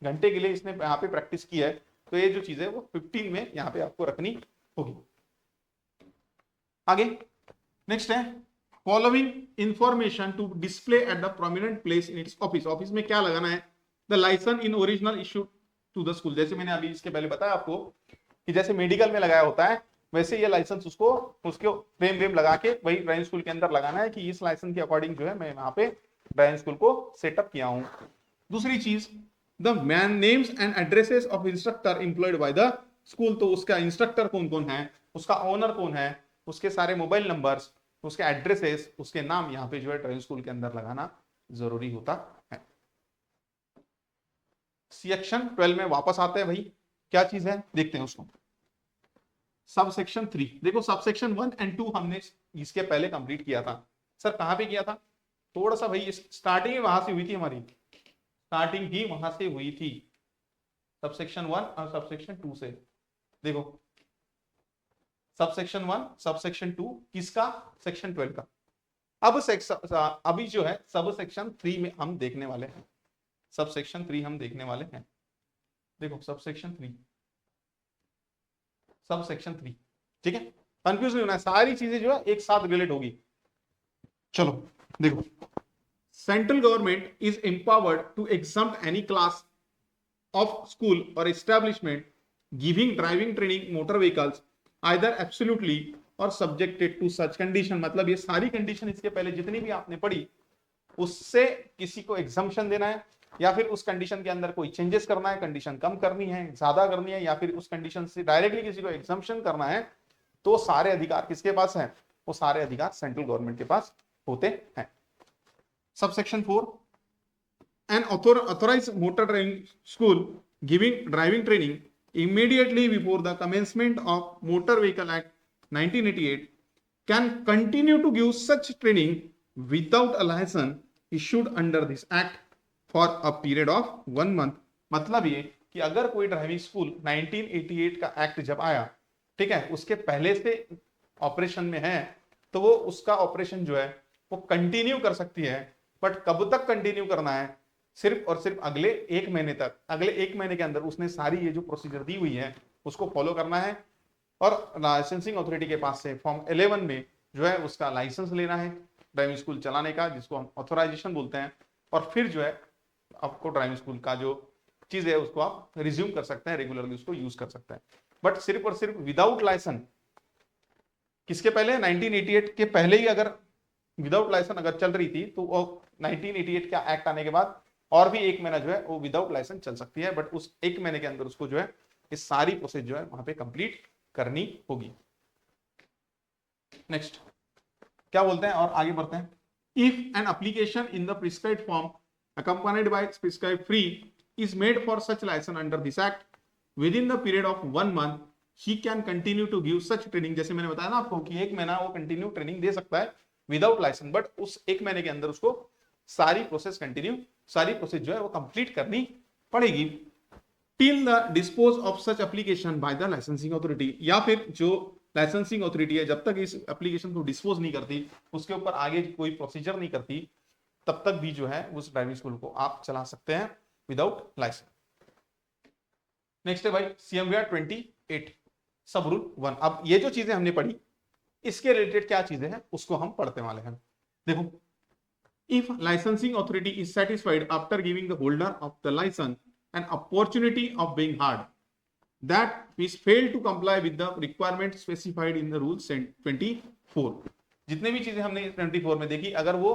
Speaker 1: घंटे के लिए इसने यहाँ पे प्रैक्टिस की है, तो ये जो चीज है वो 15 में यहाँ पे आपको रखनी होगी। आगे नेक्स्ट है following information to display at the prominent place in its office. Office में क्या लगाना है, the licence in original issued to the school. जैसे मैंने अभी इसके पहले बताया आपको कि जैसे मेडिकल में लगाया होता है, वैसे ये लाइसेंस उसको उसके फ्रेम वेम लगा के वही ड्राइविंग स्कूल के अंदर लगाना है कि इस लाइसेंस के अकॉर्डिंग जो है मैं यहाँ पे ड्राइविंग स्कूल को सेटअप किया हूँ। दूसरी चीज, the man names and addresses of instructor employed by the school. तो उसका इंस्ट्रक्टर कौन कौन है, उसका ओनर कौन है, उसके सारे मोबाइल नंबर्स, उसके एड्रेसेस, उसके नाम यहाँ पे जो है ड्राइविंग स्कूल के अंदर लगाना जरूरी होता है। सेक्शन 12 में वापस आते हैं भाई, क्या चीज है देखते हैं उसको। सब सेक्शन 3, देखो सब सेक्शन 1 एंड 2 हमने इसके पहले कंप्लीट किया था। सर कहां पे किया था, थोड़ा सा भाई स्टार्टिंग ही वहां से हुई थी हमारी, स्टार्टिंग ही वहां से हुई थी सब सेक्शन 1 और सब सेक्शन 2 से। देखो सब सेक्शन 1 सब सेक्शन 2 किसका, सेक्शन 12 का। अब अभी जो है सब सेक्शन 3 में हम देखने वाले हैं, सब सेक्शन 3 हम देखने वाले हैं। देखो सब सेक्शन 3, सब सेक्शन 3, ठीक है, कंफ्यूज नहीं होना है, सारी चीजें जो है एक साथ रिलेट होगी। चलो देखो, central government is empowered to exempt any class of school or establishment giving driving training motor vehicles either absolutely or subjected to such condition. मतलब ये सारी कंडीशन इसके पहले जितनी भी आपने पढ़ी उससे किसी को एग्जम्पशन देना है, या फिर उस कंडीशन के अंदर कोई चेंजेस करना है, कंडीशन कम करनी है, ज्यादा करनी है, या फिर उस कंडीशन से डायरेक्टली किसी को एग्जम्पशन करना है, तो सारे अधिकार किसके पास हैं, वो सारे अधिकार सेंट्रल गवर्नमेंट के पास होते हैं। Subsection 4, an authorised motor driving school giving driving training immediately before the commencement of Motor Vehicle Act 1988 can continue to give such training without a license issued under this act for a period of 1 month। मतलब ये कि अगर कोई driving school 1988 का act जब आया, ठीक है, उसके पहले से ऑपरेशन में है, तो वो उसका ऑपरेशन जो है वो कंटिन्यू कर सकती है। बट कब तक कंटिन्यू करना है, सिर्फ और सिर्फ अगले 1 महीने तक। अगले 1 महीने के अंदर उसने सारी ये जो प्रोसीजर दी हुई है उसको फॉलो करना है, और लाइसेंसिंग अथॉरिटी के पास से फॉर्म 11 में जो है उसका लाइसेंस लेना है ड्राइविंग स्कूल चलाने का, जिसको हम ऑथोराइजेशन बोलते हैं। और फिर जो है आपको ड्राइविंग स्कूल का जो चीज है उसको आप रिज्यूम कर सकते हैं, रेगुलरली उसको यूज कर सकते हैं। बट सिर्फ और सिर्फ विदाउट लाइसेंस, किसके पहले, 1988 के पहले ही अगर विदाउट लाइसेंस अगर चल रही थी, तो 1988 का एक्ट आने के बाद और भी 1 महीना जो है वो विदाउट लाइसेंस चल सकती है। बट उस 1 महीने के अंदर उसको जो है इस सारी प्रोसेस जो है वहां पे कंप्लीट करनी होगी। नेक्स्ट क्या बोलते हैं, और आगे बढ़ते हैं। If an application in the prescribed form accompanied by prescribed fee is made for such license under this act within the period of 1 month, he can continue to give such training। जैसे मैंने बताया ना आपको कि 1 महीना वो continue training दे सकता है विदाउट लाइसेंस, बट उस 1 महीने के अंदर उसको सारी प्रोसेस जो है वो कंप्लीट करनी पड़ेगी। Till the dispose of such application by the licensing authority, या फिर जो लाइसेंसिंग अथॉरिटी है जब तक इस एप्लीकेशन को डिस्पोज नहीं करती, उसके ऊपर आगे कोई प्रोसीजर नहीं करती, तब तक भी जो है उस ड्राइविंग स्कूल को आप चला सकते हैं विदाउट लाइसेंस। नेक्स्ट है भाई CMVR 28 सब रूल 1। अब ये जो चीजें हमने पढ़ी इसके रिलेटेड क्या चीजें हैं उसको हम पढ़ने वाले हैं। देखो, if licensing authority is satisfied after giving the holder of the licence an opportunity of being heard that is fail to comply with the requirement specified in the rule 24। जितने भी चीजें हमने 24 में देखी, अगर वो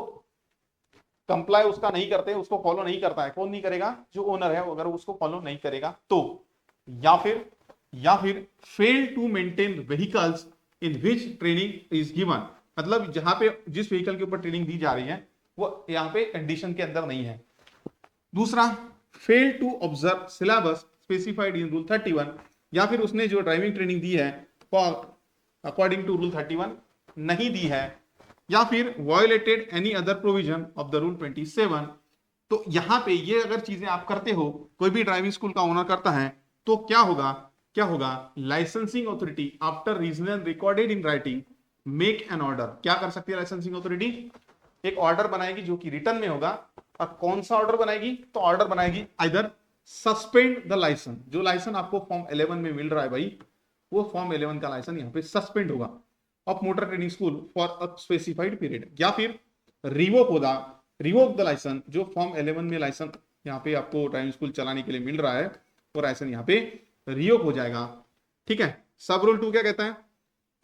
Speaker 1: कंप्लाई उसका नहीं करते, उसको फॉलो नहीं करता है, कौन नहीं करेगा, जो ओनर है, अगर उसको फॉलो नहीं करेगा तो, या फिर fail to maintain vehicles in which training is given. मतलब जहां पे जिस व्हीकल के ऊपर ट्रेनिंग दी जा रही है वो यहाँ पे कंडीशन के अंदर नहीं है। दूसरा, fail to observe syllabus specified in rule 31, या फिर उसने जो ड्राइविंग ट्रेनिंग दी है अकॉर्डिंग टू रूल 31 नहीं दी है, या फिर violated any other provision of the rule 27 तो यहां पे ये अगर चीजें आप करते हो, कोई भी ड्राइविंग स्कूल का ओनर करता है, तो क्या होगा, licensing authority after regional recorded in writing make an order. क्या कर सकती है लाइसेंसिंग अथॉरिटी? एक ऑर्डर बनाएगी जो कि रिटर्न में होगा। और कौन सा ऑर्डर बनाएगी? तो ऑर्डर बनाएगी आइदर सस्पेंड द लाइसेंस, जो लाइसेंस आपको फॉर्म 11 में मिल रहा है भाई, वो फॉर्म 11 का लाइसेंस यहाँ पे सस्पेंड होगा of motor training school for a specified period, या फिर रिवोक द लाइसेंस, जो फॉर्म 11 में लाइसेंस यहाँ पे आपको ड्राइविंग स्कूल चलाने के लिए मिल रहा है, वो लाइसेंस यहाँ पे रिवोक हो जाएगा। ठीक है। सब रूल 2 क्या कहता है?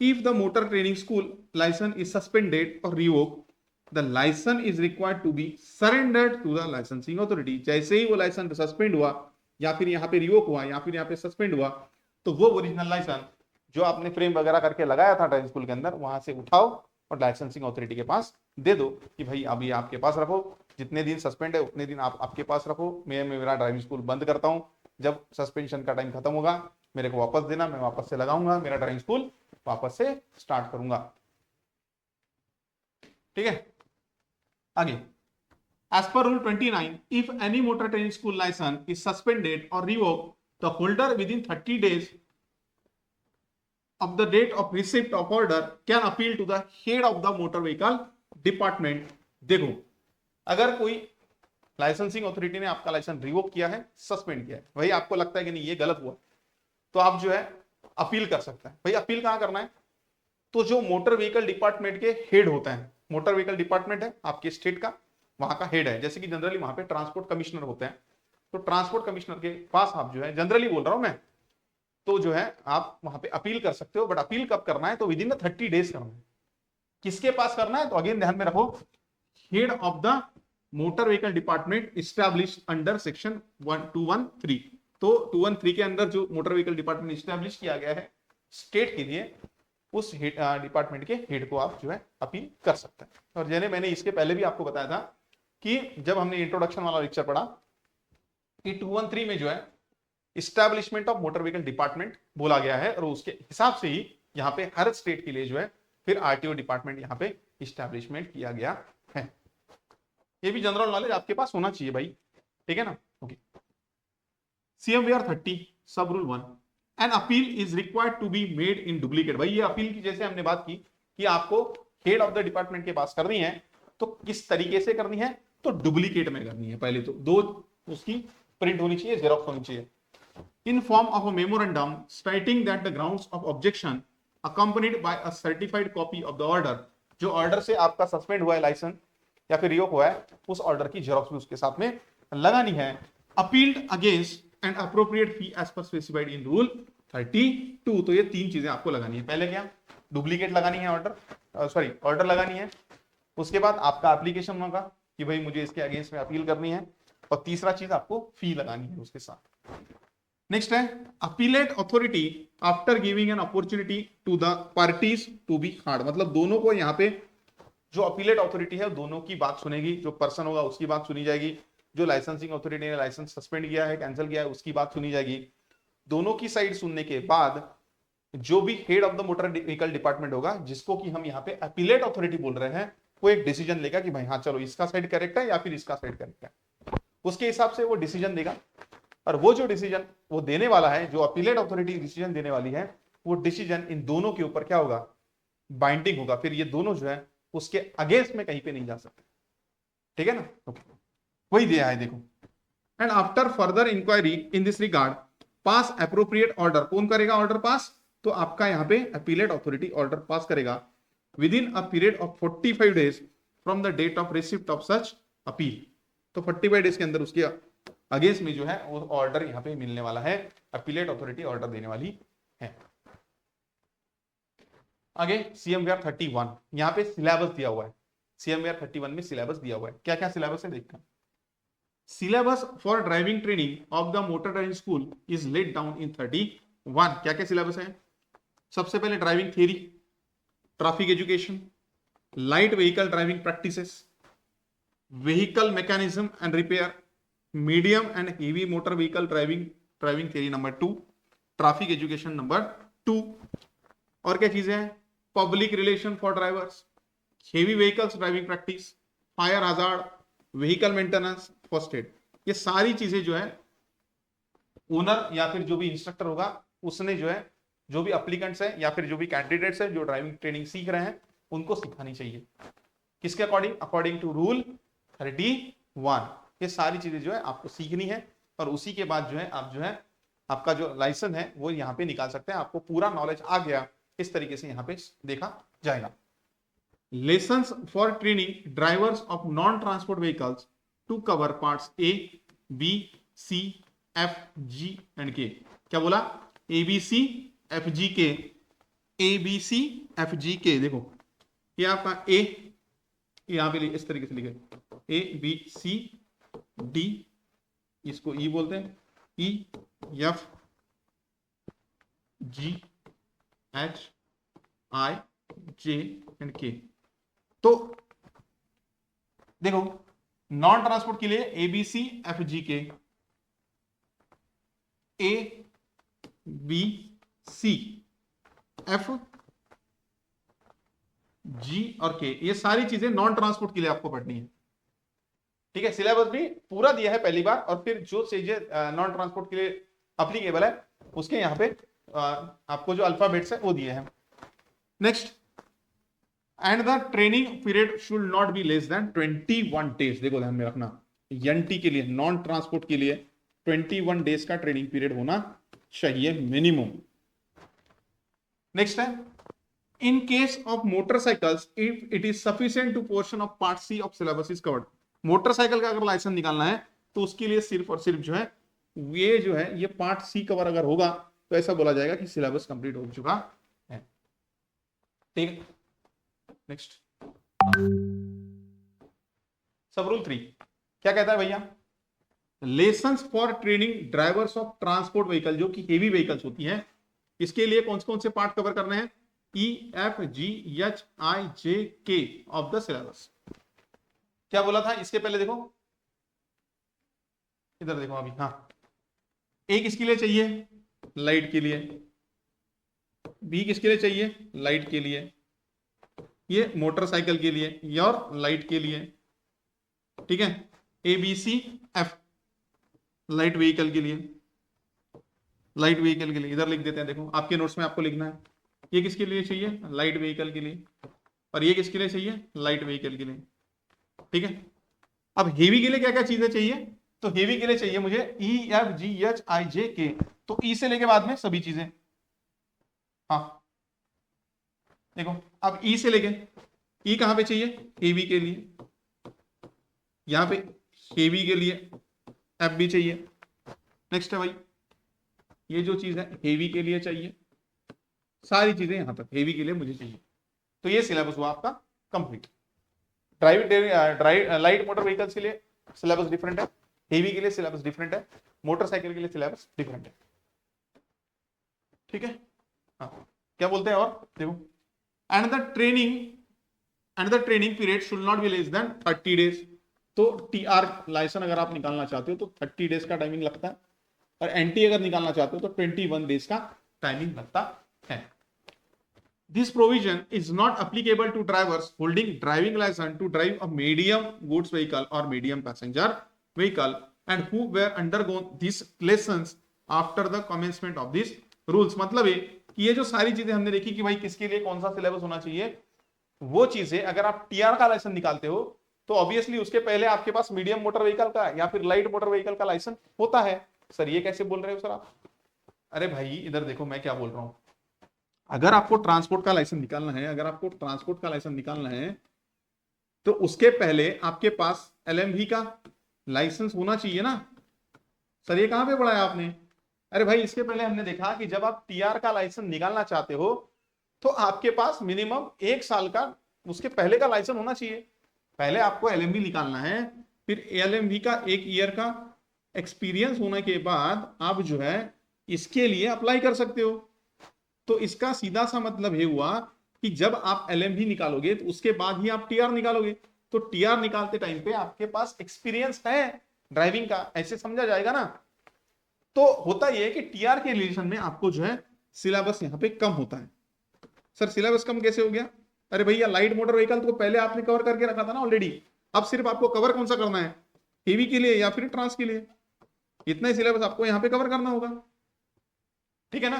Speaker 1: If the motor training school licence is suspended or revoke, the licence is required to be surrendered to the licensing authority. जैसे ही वो लाइसेंस सस्पेंड हुआ, या फिर यहाँ पे रिवोक हुआ, या फिर यहाँ पे सस्पेंड हुआ, तो वो ओरिजिनल लाइसेंस जो आपने फ्रेम वगैरह करके लगाया था ड्राइविंग स्कूल के अंदर, वहां से उठाओ और लाइसेंसिंग अथॉरिटी के पास दे दो कि भाई अभी आपके पास रखो, जितने दिन सस्पेंड है उतने दिन आप आपके पास रखो, मैं मेरा ड्राइविंग स्कूल बंद करता हूं, जब सस्पेंशन का टाइम खत्म होगा मेरे को वापस देना, मैं वापस से लगाऊंगा, मेरा ड्राइविंग स्कूल वापस से स्टार्ट करूंगा। ठीक है। आगे, as per rule 29, if any motor training school license is suspended or revoked, the holder within 30 days of the date of receipt of order can appeal to the head of the motor vehicle department। देखो, अगर कोई licensing authority ने आपका licence revoke किया है, suspend किया है, वही आपको लगता है कि नहीं ये गलत हुआ, तो आप जो है अपील कर सकते हैं। भाई अपील कहां करना है? तो जो मोटर व्हीकल डिपार्टमेंट के हेड होते हैं, मोटर व्हीकल डिपार्टमेंट है आपके स्टेट का, वहां का हेड है, जैसे कि जनरली वहां पे ट्रांसपोर्ट कमिश्नर होते हैं, तो ट्रांसपोर्ट कमिश्नर के पास आप जो है, जनरली बोल रहा हूं मैं, तो जो है आप वहां पे अपील कर सकते हो। बट अपील कब करना है? तो विद इन 30 डेज करना है। किसके पास करना है? तो अगेन ध्यान में रखो, head of the motor vehicle department establish under section 213। तो 213 के अंदर जो मोटर व्हीकल डिपार्टमेंट स्टैब्लिश किया गया है स्टेट के लिए, उस डिपार्टमेंट के हेड को आप जो है अपील कर सकते हैं। और जैसे मैंने इसके पहले भी आपको बताया था कि जब हमने इंट्रोडक्शन वाला लेक्चर पढ़ा कि 213 में जो है establishment of motor vehicle department बोला गया है, और उसके हिसाब से ही यहाँ पे हर स्टेट के लिए जो है फिर आरटीओ डिपार्टमेंट यहाँ पे इस्टेब्लिशमेंट किया गया है। ये भी जनरल नॉलेज आपके पास होना चाहिए भाई, ठीक है ना। Okay, CMVR 30 sub rule 1, an appeal is required to be made in duplicate. भाई ये अपील की जैसे हमने बात की कि आपको हेड ऑफ द डिपार्टमेंट के पास करनी है, तो किस तरीके से करनी है? तो डुप्लीकेट में करनी है। पहले तो 2 उसकी प्रिंट होनी चाहिए, जेरॉक्स होनी चाहिए। In form of a memorandum stating that the grounds of objection accompanied by a certified copy of the order. जो ऑर्डर से आपका सस्पेंड हुआ है लाइसेंस या फिर रिवोक हुआ है, उस ऑर्डर की जेरॉक्स भी उसके साथ में लगानी है। Appealed against and appropriate fee as per specified in rule 32। तो ये 3 चीजें आपको लगानी है। पहले क्या? डुप्लीकेट लगानी है, ऑर्डर लगानी है। उसके बाद आपका एप्लीकेशन होगा कि भाई मुझे इसके अगेंस्ट में अपील करनी है, और तीसरा चीज आपको फी लगानी है उसके साथ। नेक्स्ट है appellate authority after giving an opportunity to the parties to be heard. मतलब दोनों को यहाँ पे जो अपीलेट अथॉरिटी है दोनों की बात सुनेगी, जो पर्सन होगा उसकी बात सुनी जाएगी, जो लाइसेंसिंग अथॉरिटी ने लाइसेंस सस्पेंड किया है, कैंसिल किया है, उसकी बात सुनी जाएगी। दोनों की साइड सुनने के बाद जो भी head of the motor vehicle department होगा, जिसको कि हम यहाँ पे अपीलेट अथॉरिटी बोल रहे हैं, वो एक डिसीजन लेगा कि भाई हाँ चलो इसका साइड करेक्ट है या फिर इसका साइड करेक्ट है। उसके हिसाब से वो डिसीजन देगा, और वो जो डिसीजन वो देने वाला है, जो अपीलेट अथॉरिटी डिसीजन देने वाली है, वो डिसीजन इन दोनों के ऊपर क्या होगा? बाइंडिंग होगा। फिर ये दोनों जो है उसके अगेंस्ट में कहीं पे नहीं जा सकते। ठीक है ना। ओके, वही दिया है देखो। And after further inquiry in this regard pass appropriate order. कौन करेगा ऑर्डर पास? तो आपका यहाँ पे अपीलेट अथॉरिटी ऑर्डर पास करेगा within a period of 45 days from the date of receipt of such appeal. तो 45 डेज के अंदर उसके अगेंस्ट में जो है वो ऑर्डर यहाँ पे मिलने वाला है, अपीलेट अथॉरिटी ऑर्डर देने वाली है। आगे CMVR 31, यहाँ पे सिलेबस दिया हुआ है। CMVR 31 में सिलेबस दिया हुआ है। क्या क्या सिलेबस है देखना। Syllabus for driving training of the motor driving school is laid down in 31। क्या क्या सिलेबस है? सबसे पहले driving theory, traffic education, light vehicle driving practices, vehicle mechanism and repair, medium and heavy motor vehicle driving theory number 2, traffic education number 2। और क्या चीजें हैं? Public relation for drivers, heavy vehicles driving practice, fire hazard, vehicle maintenance, first aid, ये सारी चीजें जो है owner या फिर जो भी इंस्ट्रक्टर होगा उसने जो है, जो भी अप्लीकेंट्स है या फिर जो भी कैंडिडेट्स है जो ड्राइविंग ट्रेनिंग सीख रहे हैं उनको सिखानी चाहिए। किसके अकॉर्डिंग? According to rule 31। ये सारी चीजें जो है आपको सीखनी है और उसी के बाद जो है आप जो है आपका जो लाइसेंस है वो यहाँ पे निकाल सकते हैं। आपको पूरा नॉलेज आ गया, इस तरीके से यहाँ पे देखा जाएगा। Lessons for training drivers of non transport vehicles to cover parts A, B, C, F, G and K. क्या बोला? ए बी सी एफ जी के, ए बी सी एफ जी के। देखो ये आपका ए, यहां पे इस तरीके से लिखे ए बी सी डी, इसको ई बोलते हैं, E F G H I J and के। तो देखो नॉन ट्रांसपोर्ट के लिए ए बी सी एफ जी के, ए बी सी एफ जी और के, ये सारी चीजें नॉन ट्रांसपोर्ट के लिए आपको पढ़नी है। ठीक है, सिलेबस भी पूरा दिया है पहली बार, और फिर जो चीजें नॉन ट्रांसपोर्ट के लिए अप्लीकेबल है उसके यहाँ पे आपको जो अल्फाबेट्स है वो दिए हैं। Next, and the training period should not be less than 21 days. देखो ध्यान में रखना, एनटी के लिए, नॉन ट्रांसपोर्ट के लिए 21 डेज का ट्रेनिंग पीरियड होना चाहिए मिनिमम। नेक्स्ट है, in case of motorcycles if it is sufficient to portion of part C of syllabus is covered। Motorcycle का अगर लाइसेंस निकालना है तो उसके लिए सिर्फ और सिर्फ जो है ये जो है ये पार्ट सी कवर अगर होगा तो ऐसा बोला जाएगा कि सिलेबस कंप्लीट हो चुका है। ठीक है, नेक्स्ट सब रूल 3 क्या कहता है भैया? Lessons for training drivers of transport vehicle, जो कि हेवी व्हीकल्स होती है, इसके लिए कौन से पार्ट कवर करने हैं? E F G H I जे के ऑफ द सिलेबस। क्या बोला था इसके पहले? देखो इधर देखो अभी, हाँ, ए किसके लिए चाहिए? लाइट के लिए। बी किसके लिए चाहिए? लाइट के लिए। ये मोटरसाइकिल के लिए और लाइट के लिए। ठीक है, A B C F light vehicle के लिए, लाइट व्हीकल के लिए इधर लिख देते हैं। देखो आपके नोट्स में आपको लिखना है, ये किसके लिए चाहिए? लाइट व्हीकल के लिए, और ये किसके लिए चाहिए? लाइट व्हीकल के लिए। ठीक है, अब हेवी के लिए क्या क्या चीजें चाहिए? तो हेवी के लिए चाहिए मुझे E F G H I जे के, तो ई से लेके बाद में सभी चीजें। हाँ देखो, अब ई से लेके ई कहां पे चाहिए? हेवी के लिए, यहां पे हेवी के लिए एफ भी चाहिए। नेक्स्ट है भाई, ये जो चीज है हेवी के लिए चाहिए, सारी चीजें यहां तक हेवी के लिए मुझे चाहिए। तो ये सिलेबस हुआ आपका कंप्लीट। लाइट मोटर व्हीकल्स के लिए सिलेबस डिफरेंट है, हेवी के लिए सिलेबस डिफरेंट है, मोटरसाइकिल के लिए सिलेबस डिफरेंट है। ठीक है, हाँ क्या बोलते हैं और देखो, and the training period should not be less than 30 days. तो टीआर लाइसेंस अगर आप निकालना चाहते हो तो 30 डेज का टाइमिंग लगता है, और एनटी अगर निकालना चाहते हो तो 21 डेज का टाइमिंग लगता है। This provision is not applicable to drivers holding driving license to drive a medium goods vehicle or medium passenger vehicle and who were undergone these lessons after the commencement of these rules। मतलब है कि ये जो सारी चीजें हमने देखी कि भाई किसके लिए कौन सा सिलेबस होना चाहिए, वो चीजें अगर आप टीआर का लाइसेंस निकालते हो तो ऑब्वियसली उसके पहले आपके पास मीडियम मोटर व्हीकल का या फिर लाइट मोटर व्हीकल का लाइसेंस होता है। सर ये कैसे बोल रहे हो सर आप? अरे भाई इधर देखो मैं क्या बोल रहा हूं, अगर आपको ट्रांसपोर्ट का लाइसेंस निकालना है, तो उसके पहले आपके पास एलएमवी का लाइसेंस होना चाहिए ना। सर ये कहां पे पढ़ा है आपने? अरे भाई इसके पहले हमने देखा कि जब आप टीआर का लाइसेंस निकालना चाहते हो तो आपके पास मिनिमम 1 साल का उसके पहले का लाइसेंस होना चाहिए। पहले आपको एलएमवी निकालना है, फिर एलएमवी का 1 ईयर का एक्सपीरियंस होने के बाद आप जो है इसके लिए अप्लाई कर सकते हो। तो इसका सीधा सा मतलब ये हुआ कि जब आप एलएमवी निकालोगे तो उसके बाद ही आप टीआर निकालोगे। तो टीआर निकालते टाइम पे आपके पास एक्सपीरियंस है ड्राइविंग का, ऐसे समझा जाएगा ना। तो होता यह है कि टीआर के रिलेशन में आपको जो है सिलेबस यहाँ पे कम होता है। सर सिलेबस कम कैसे हो गया? अरे भैया लाइट मोटर व्हीकल तो पहले आपने कवर करके रखा था ना ऑलरेडी, अब सिर्फ आपको कवर कौन सा करना है, हेवी के लिए या फिर ट्रांस के लिए, इतना ही सिलेबस आपको यहाँ पे कवर करना होगा, ठीक है ना।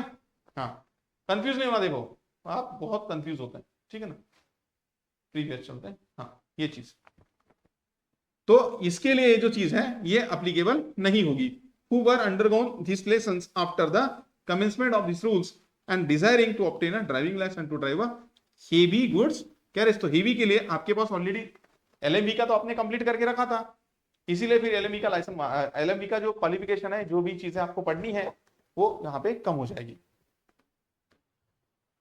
Speaker 1: हाँ, कंफ्यूज नहीं होना, देखो आप बहुत कंफ्यूज होते हैं, ठीक है ना। प्रीवियस चलते हैं, हाँ ये चीज, तो इसके लिए जो चीज है ये अप्लीकेबल नहीं होगी। who were undergone these lessons after the commencement of these rules and desiring to obtain a driving license to drive a heavy goods carriage। तो heavy के लिए आपके पास ऑलरेडी LMV का तो आपने कंप्लीट करके रखा था, इसीलिए फिर LMV का लाइसेंस, LMV का जो क्वालिफिकेशन है, जो भी चीजें आपको पढ़नी है वो यहाँ पे कम हो जाएगी।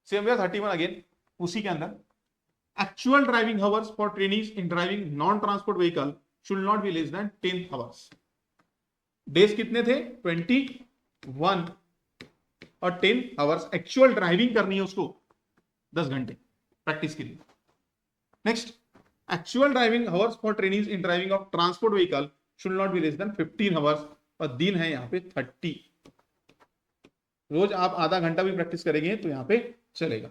Speaker 1: सेम वे 31 अगेन उसी के अंदर, actual driving hours for trainings in driving non transport vehicle should not be less than 10 hours. Days कितने थे 21 और 10 आवर्स एक्चुअल ड्राइविंग करनी है उसको 10 घंटे प्रैक्टिस के लिए। Next, actual driving hours for trainings in driving of transport vehicle should not be less than 15 hours, और दिन है यहाँ पे 30। रोज आप आधा घंटा भी प्रैक्टिस करेंगे तो यहाँ पे चलेगा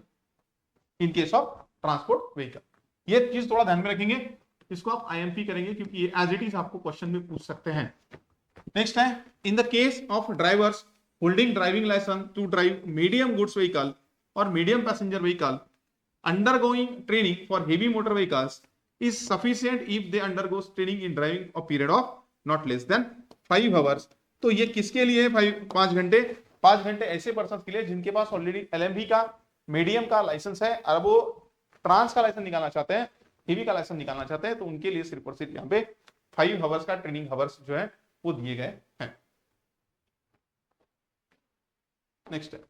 Speaker 1: in case of transport vehicle. ये चीज थोड़ा ध्यान में रखेंगे, इसको आप आईएमपी करेंगे क्योंकि ये एज इट इज आपको क्वेश्चन में पूछ सकते हैं। नेक्स्ट है, in the case of drivers holding driving licence to drive medium goods vehicle or medium passenger vehicle undergoing training for heavy motor vehicles is sufficient if they undergo training in driving a period of not less than 5 hours। तो ये किसके लिए 5 घंटे? 5 घंटे ऐसे person के लिए जिनके पास ऑलरेडी LMV का मीडियम का लाइसेंस है और वो ट्रांस का लाइसेंस निकालना चाहते हैं, हेवी का लाइसेंस निकालना चाहते हैं, तो उनके लिए सिर्फ और सिर्फ यहाँ पे 5 आवर्स का ट्रेनिंग आवर्स जो है वो दिए गए हैं। नेक्स्ट है,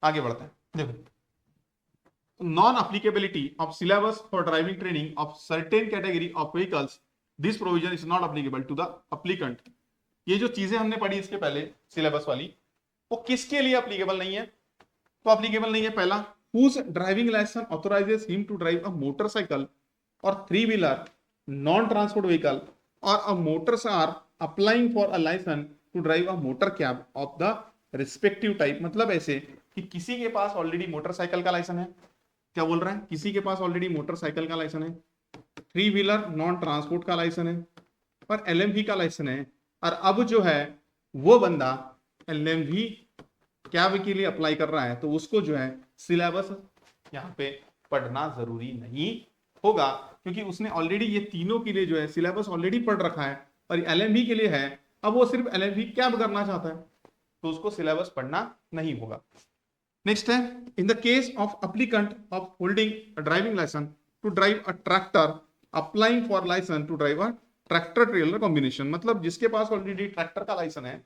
Speaker 1: आगे बढ़ते हैं। देखो, non applicability of syllabus for driving training of certain category of vehicles, this provision is not applicable to the applicant। ये जो चीजें हमने पढ़ी इसके पहले सिलेबस वाली, वो किसके लिए अप्लीकेबल नहीं है? तो अप्लीकेबल नहीं है पहला, whose driving license authorizes him to drive a motorcycle or 3-wheeler non transport vehicle or a motorcycle are applying for a license to drive a motor cab of the respective type। मतलब ऐसे कि किसी के पास already motorcycle का licence है, क्या बोल रहा है, किसी के पास ऑलरेडी मोटरसाइकिल का लाइसेंस है, 3-व्हीलर नॉन ट्रांसपोर्ट का लाइसेंस है और LMV का लाइसेंस है, और अब जो है वो बंदा LMV कैब के लिए अप्लाई कर रहा है, तो उसको जो है सिलेबस यहाँ पे पढ़ना जरूरी नहीं होगा, क्योंकि उसने ऑलरेडी ये तीनों के लिए जो है सिलेबस ऑलरेडी पढ़ रखा है और LMV के लिए है। अब वो सिर्फ LMV कैब करना चाहता है तो उसको सिलेबस पढ़ना नहीं होगा। नेक्स्ट है, in the case of applicant of holding a driving licence to drive a tractor applying for licence to drive a tractor trailer combination. मतलब जिसके पास ऑलरेडी ट्रैक्टर का लाइसेंस है,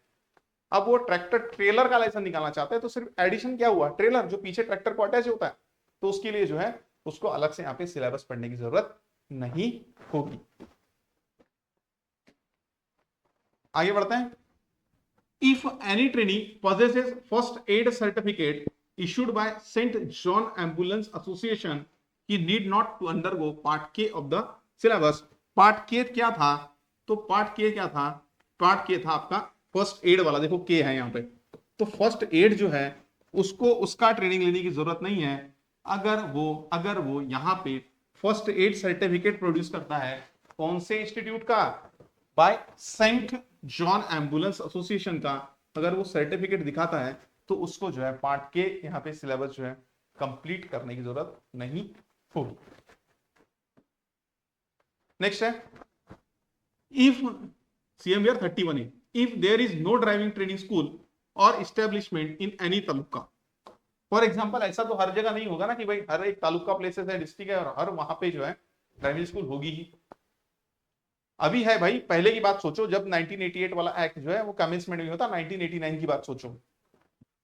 Speaker 1: अब वो ट्रैक्टर ट्रेलर का लाइसेंस निकालना चाहते हैं, तो सिर्फ एडिशन क्या हुआ, ट्रेलर जो पीछे ट्रैक्टर को अटैच होता है, तो उसके लिए जो है उसको अलग से यहाँ पे सिलेबस पढ़ने की जरूरत नहीं होगी। आगे बढ़ते हैं। If any trainee possesses first aid certificate issued by St. John Ambulance Association, he need not to undergo part K of the syllabus। Part के क्या था? तो पार्ट के क्या था? पार्ट के था आपका फर्स्ट एड वाला, देखो के है यहाँ पे, तो फर्स्ट एड जो है उसको उसका ट्रेनिंग लेने की जरूरत नहीं है अगर वो यहाँ पे फर्स्ट एड सर्टिफिकेट प्रोड्यूस करता है। कौन से इंस्टीट्यूट का? By St John Ambulance Association का। अगर वो सर्टिफिकेट दिखाता है तो उसको जो है पार्ट के यहाँ पे सिलेबस जो है कंप्लीट करने की जरूरत नहीं होगी। नेक्स्ट है, if CMVR 31 if there is no driving training school or establishment in any taluka. For example, ऐसा तो हर जगह नहीं होगा ना कि भाई हर एक तालुका प्लेसेस है, डिस्ट्रिक्ट है और हर वहां पे जो है ड्राइविंग स्कूल होगी ही। अभी है भाई, पहले की बात सोचो, जब 1988 वाला एक्ट जो है वो कमेंसमेंट में होता, 1989 की बात सोचो,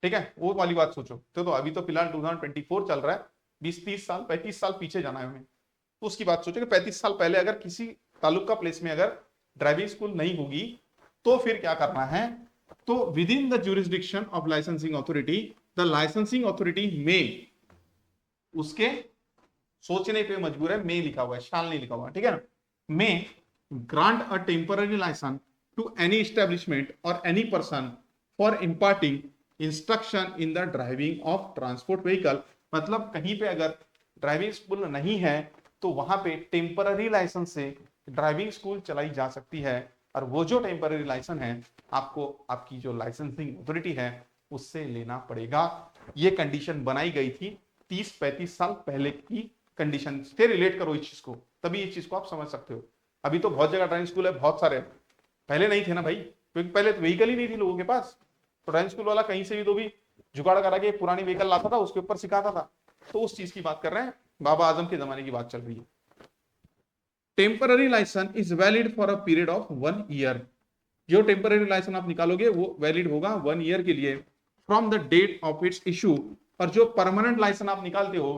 Speaker 1: ठीक है, वो वाली बात सोचो। तो अभी तो फिलहाल 2024 चल रहा है, 20-30 साल 35 साल पीछे जाना है हमें, तो उसकी बात सोचो कि 35 साल पहले अगर किसी तालुका प्लेस में अगर ड्राइविंग स्कूल नहीं होगी तो फिर क्या करना है? तो with in the jurisdiction of licensing authority, the licensing authority में, उसके सोचने पे मजबूर है, में लिखा हुआ है, शाल नहीं लिखा हुआ, ठीक है ना, may grant a temporary licence to any establishment or any person for imparting instruction in the driving of transport vehicle. मतलब कहीं पे अगर ड्राइविंग स्कूल नहीं है तो वहां पे टेम्पररी लाइसेंस से ड्राइविंग स्कूल चलाई जा सकती है, और वो जो टेम्पररी लाइसेंस है आपको आपकी जो लाइसेंसिंग अथॉरिटी है उससे लेना पड़ेगा। ये कंडीशन बनाई गई थी 30-35 साल पहले की कंडीशन से रिलेट करो इस चीज को, तभी इस चीज को आप समझ सकते हो। अभी तो बहुत जगह ड्राइविंग स्कूल है, बहुत सारे, पहले नहीं थे ना भाई, क्योंकि पहले तो व्हीकल ही नहीं थी लोगों के पास। तो ड्राइविंग स्कूल वाला कहीं से भी तो भी जुगाड़ करा के पुरानी व्हीकल लाता था, उसके ऊपर सिखाता था। तो उस चीज की बात कर रहे हैं, बाबा आजम के जमाने की बात चल रही है। Temporary licence is valid for a period of 1 year. जो टेम्पररी लाइसेंस आप निकालोगे वो वैलिड होगा 1 ईयर के लिए from the date of its issue. और जो परमानेंट लाइसेंस आप निकालते हो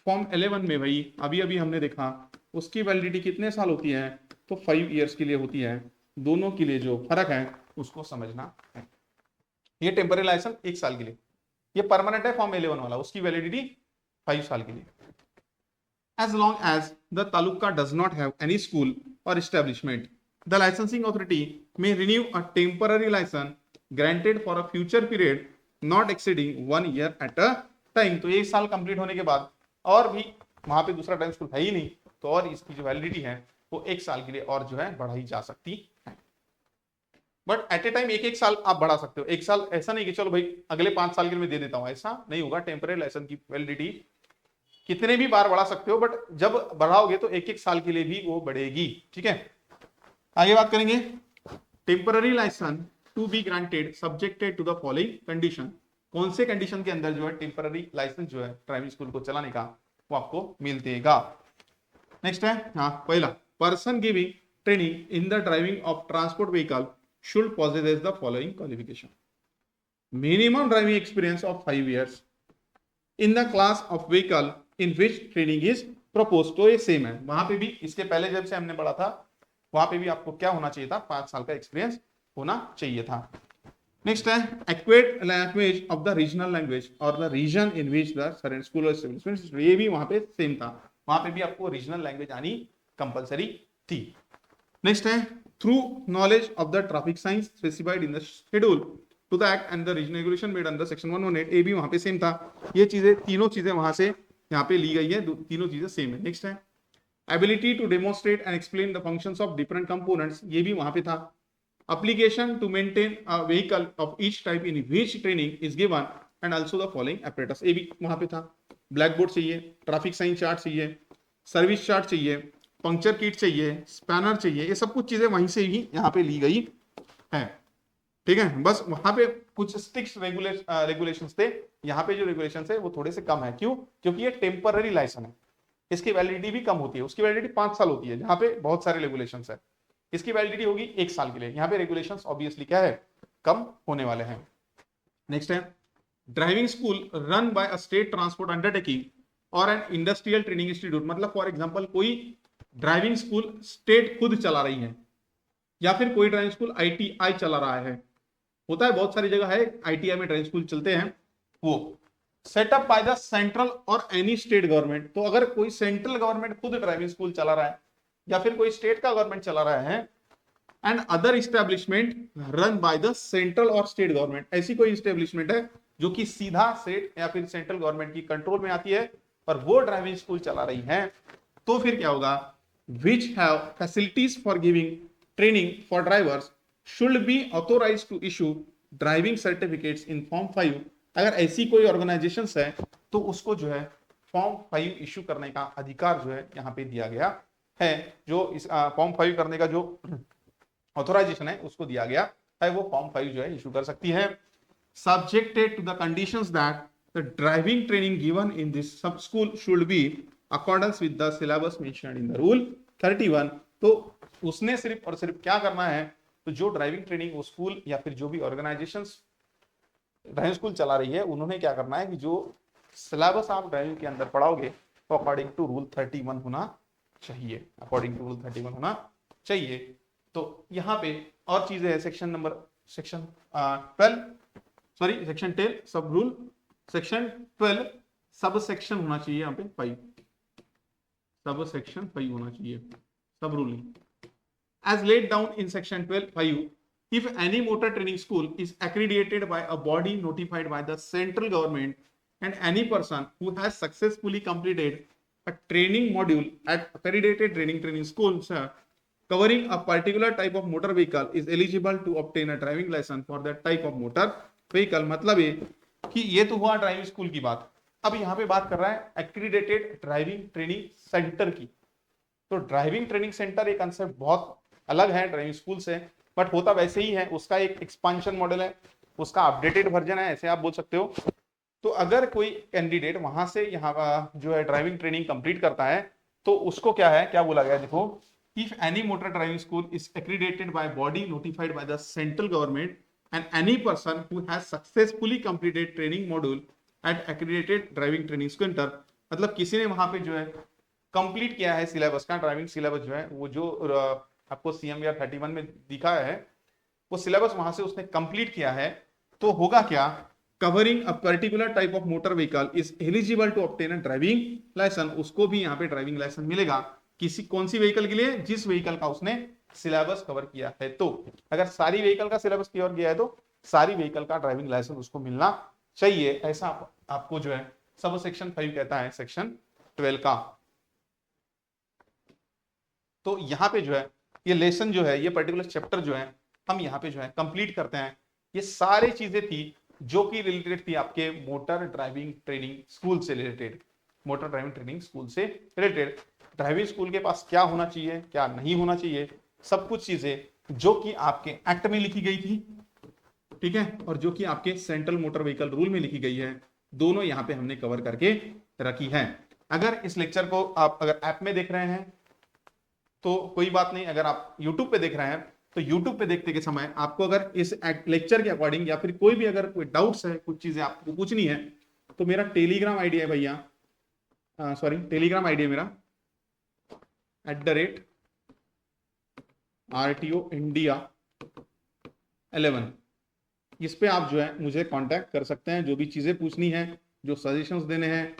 Speaker 1: फॉर्म 11 में भाई अभी अभी हमने देखा उसकी वैलिडिटी कितने साल होती है, तो 5 ईयर्स के लिए होती है। दोनों के लिए जो फर्क है उसको समझना है। ये टेम्पररी लाइसेंस 1 साल के लिए, ये परमानेंट है फॉर्म 11 वाला, उसकी वैलिडिटी 5 साल के लिए। As long as the taluka does not have any school or establishment, the licensing authority may renew a temporary license granted for a future period not exceeding 1 year at a time। तो 1 साल complete होने के बाद और भी वहां पे दूसरा टाइम स्कूल है ही नहीं, तो और इसकी जो वैलिडिटी है वो 1 साल के लिए और जो है बढ़ाई जा सकती है। बट एट ए टाइम 1-1 साल आप बढ़ा सकते हो। 1 साल ऐसा नहीं कि चलो भाई अगले 5 साल के लिए मैं दे देता हूं, ऐसा नहीं होगा। टेम्पररी लाइसेंस की वैलिडिटी कितने भी बार बढ़ा सकते हो, बट जब बढ़ाओगे तो 1-1 साल के लिए भी वो बढ़ेगी। ठीक है, आगे बात करेंगे। Temporary licence to be granted subjected to the following condition. कौन से कंडीशन के अंदर जो है टेम्पररी लाइसेंस जो है ड्राइविंग स्कूल को चलाने का वो आपको मिलतेगा। नेक्स्ट है, हाँ पहला, person giving training in the driving of transport vehicle should possesses the following qualification. Minimum driving experience of 5 years in the class of vehicle in which training is propose. तो ये सेम है, वहां पे भी इसके पहले जब से हमने पढ़ा था वहां पे भी आपको क्या होना चाहिए था, 5 साल का एक्सपीरियंस होना चाहिए था। नेक्स्ट है, adequate language of the regional language or the region in which the school establishment. ये भी वहां पे सेम था, वहां पे भी आपको रीजनल लैंग्वेज आनी कंपलसरी थी। नेक्स्ट है, through knowledge of the traffic science specified in the schedule to the act and the regional regulation made under section 118। ये भी वहां पे सेम था। ये चीजें तीनों चीजें वहां से यहाँ पे ली गई है, तीनों चीजें सेम है। नेक्स्ट है, ability to demonstrate and explain the functions of different components. ये भी वहां पे था। Application to maintain a vehicle of each type in which training is given and also the following apparatus। ये भी वहां पे था। ब्लैक बोर्ड चाहिए, ट्रैफिक साइन चार्ट चाहिए, सर्विस चार्ट चाहिए, पंक्चर किट चाहिए, स्पैनर चाहिए, ये सब कुछ चीजें वहीं से ही यहाँ पे ली गई है। ठीक है, बस वहां पे कुछ स्ट्रिक्ट रेगुलेशंस थे, यहाँ पे जो रेगुलेशंस है वो थोड़े से कम है। क्यों? क्योंकि ये टेम्पररी लाइसेंस है, इसकी वैलिडिटी भी कम होती है। उसकी वैलिडिटी 5 साल होती है, जहां पे बहुत सारे रेगुलेशंस है। इसकी वैलिडिटी होगी 1 साल के लिए। यहाँ पे रेगुलेशंस ऑब्वियसली क्या है, कम होने वाले हैं। नेक्स्ट है, driving school run by a state transport undertaking और एन इंडस्ट्रियल ट्रेनिंग इंस्टीट्यूट। मतलब फॉर एग्जांपल कोई ड्राइविंग स्कूल स्टेट खुद चला रही है, या फिर कोई ड्राइविंग स्कूल आईटीआई चला रहा है। होता है बहुत सारी जगह है आईटीआई में ड्राइविंग स्कूल चलते हैं, वो सेटअप बाय द सेंट्रल और एनी स्टेट गवर्नमेंट। तो अगर कोई सेंट्रल गवर्नमेंट खुद ड्राइविंग स्कूल चला रहा है या फिर कोई स्टेट का गवर्नमेंट चला रहा है, and other establishment run by the central और स्टेट गवर्नमेंट, ऐसी कोई इस्टेब्लिशमेंट है जो कि सीधा स्टेट या फिर सेंट्रल गवर्नमेंट की कंट्रोल में आती है और वो ड्राइविंग स्कूल चला रही है, तो फिर क्या होगा, which have facilities for giving training for drivers should be authorised to issue driving certificates in form 5। अगर ऐसी कोई ऑर्गेनाइजेशन है तो उसको जो है फॉर्म 5 इशू करने का अधिकार जो है यहाँ पे दिया गया है। जो इस फॉर्म 5 करने का जो ऑथोराइजेशन है उसको दिया गया है, वो फॉर्म 5 जो है इशू कर सकती है, subjected to the conditions that the driving training given in this sub school should be accordance with the syllabus mentioned in the rule 31। तो उसने सिर्फ और सिर्फ क्या करना है, तो जो ड्राइविंग ट्रेनिंग वो स्कूल या फिर जो भी ऑर्गेनाइजेशन ड्राइविंग स्कूल चला रही है उन्होंने क्या करना है कि जो सिलेबस आप ड्राइविंग के अंदर पढ़ाओगे वो अकॉर्डिंग टू रूल 31 होना चाहिए, अकॉर्डिंग टू रूल 31 होना चाहिए। तो यहाँ पे और चीजें है, सेक्शन 10 सब रूल, सेक्शन 12 सब सेक्शन होना चाहिए, यहाँ पे 5 सब सेक्शन 5 होना चाहिए, सब ruling as laid down in section 12(5). If any motor training school is accredited by a body notified by the central government and any person who has successfully completed a training module at accredited training school covering a particular type of motor vehicle is eligible to obtain a driving license for that type of motor vehicle। मतलब ये कि ये तो हुआ driving school की बात। अब यहाँ पे बात कर रहा है एक्रीडेटेड ड्राइविंग ट्रेनिंग सेंटर की। तो ड्राइविंग ट्रेनिंग सेंटर एक कंसेप्ट बहुत अलग है ड्राइविंग स्कूल से, बट होता वैसे ही है। उसका एक एक्सपांशन मॉडल है, उसका अपडेटेड वर्जन है, ऐसे आप बोल सकते हो। तो अगर कोई कैंडिडेट वहां से यहाँ जो है ड्राइविंग ट्रेनिंग कंप्लीट करता है तो उसको क्या है, क्या बोला गया, देखो, if any motor driving school is accredited by body notified by the central government and any person who has successfully completed training module at accredited driving training centre. मतलब किसी ने वहां पे जो है कंप्लीट किया है सिलेबस का, ड्राइविंग सिलेबस जो है वो जो आपको CMVR 31 में दिखा है, वो सिलेबस वहां से उसने कंप्लीट किया है, तो होगा क्या, covering a particular type of motor vehicle is eligible to obtain a driving licence. उसको भी यहाँ पे ड्राइविंग लाइसेंस मिलेगा। किसी कौन सी व्हीकल के लिए, जिस व्हीकल का उसने सिलेबस कवर किया है। तो अगर सारी व्हीकल का सिलेबस कवर किया है तो सारी व्हीकल का ड्राइविंग लाइसेंस उसको मिलना चाहिए। ऐसा आपको जो है सब सेक्शन 5 कहता है सेक्शन 12 का। तो यहाँ पे जो है ये लेसन जो है, ये पर्टिकुलर चैप्टर जो है हम यहाँ पे जो है कंप्लीट करते हैं। ये सारी चीजें थी जो कि रिलेटेड थी आपके मोटर ड्राइविंग ट्रेनिंग स्कूल से related. Motor driving training school से रिलेटेड ड्राइविंग स्कूल के पास क्या होना चाहिए, क्या नहीं होना चाहिए, सब कुछ चीजें जो कि आपके एक्ट में लिखी गई थी, ठीक है, और जो कि आपके सेंट्रल मोटर व्हीकल रूल में लिखी गई है, दोनों यहाँ पे हमने कवर करके रखी है। अगर इस लेक्चर को आप अगर ऐप में देख रहे हैं तो कोई बात नहीं, अगर आप यूट्यूब पे देख रहे हैं तो यूट्यूब पे देखते के समय आपको अगर इस लेक्चर के अकॉर्डिंग या फिर कोई भी अगर कोई डाउट्स है, कुछ चीजें आपको पूछनी है, तो मेरा टेलीग्राम आईडी है भैया, सॉरी टेलीग्राम आईडी है मेरा @RTO India 11। इस पे आप जो है मुझे कांटेक्ट कर सकते हैं। जो भी चीजें पूछनी है, जो सजेशंस देने हैं,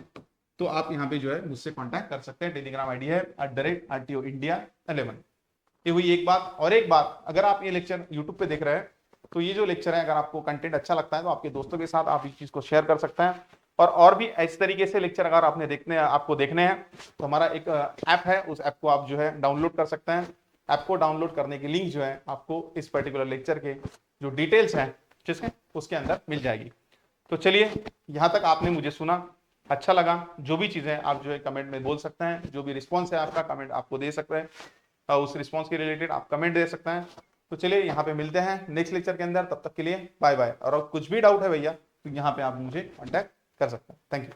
Speaker 1: तो आप यहाँ पे जो है मुझसे कांटेक्ट कर सकते हैं। टेलीग्राम आईडी है @RTO India 11। ये हुई एक बात। और एक बात, अगर आप ये लेक्चर यूट्यूब पे देख रहे हैं तो ये जो लेक्चर है, अगर आपको कंटेंट अच्छा लगता है तो आपके दोस्तों के साथ आप इस चीज को शेयर कर सकते हैं। और भी इस तरीके से लेक्चर अगर आपको देखने हैं तो हमारा एक ऐप है, उस ऐप को आप जो है डाउनलोड कर सकते हैं। ऐप को डाउनलोड करने की लिंक जो है आपको इस पर्टिकुलर लेक्चर के जो डिटेल्स हैं जिसके उसके अंदर मिल जाएगी। तो चलिए, यहाँ तक आपने मुझे सुना, अच्छा लगा। जो भी चीजें आप जो है कमेंट में बोल सकते हैं, जो भी रिस्पॉन्स है आपका कमेंट आपको दे सकते हैं, उस रिस्पॉन्स के रिलेटेड आप कमेंट दे सकते हैं। तो चलिए यहाँ पे मिलते हैं नेक्स्ट लेक्चर के अंदर, तब तक के लिए बाय बाय। और कुछ भी डाउट है भैया तो यहाँ पे आप मुझे कॉन्टैक्ट कर सकते हैं। Thank you.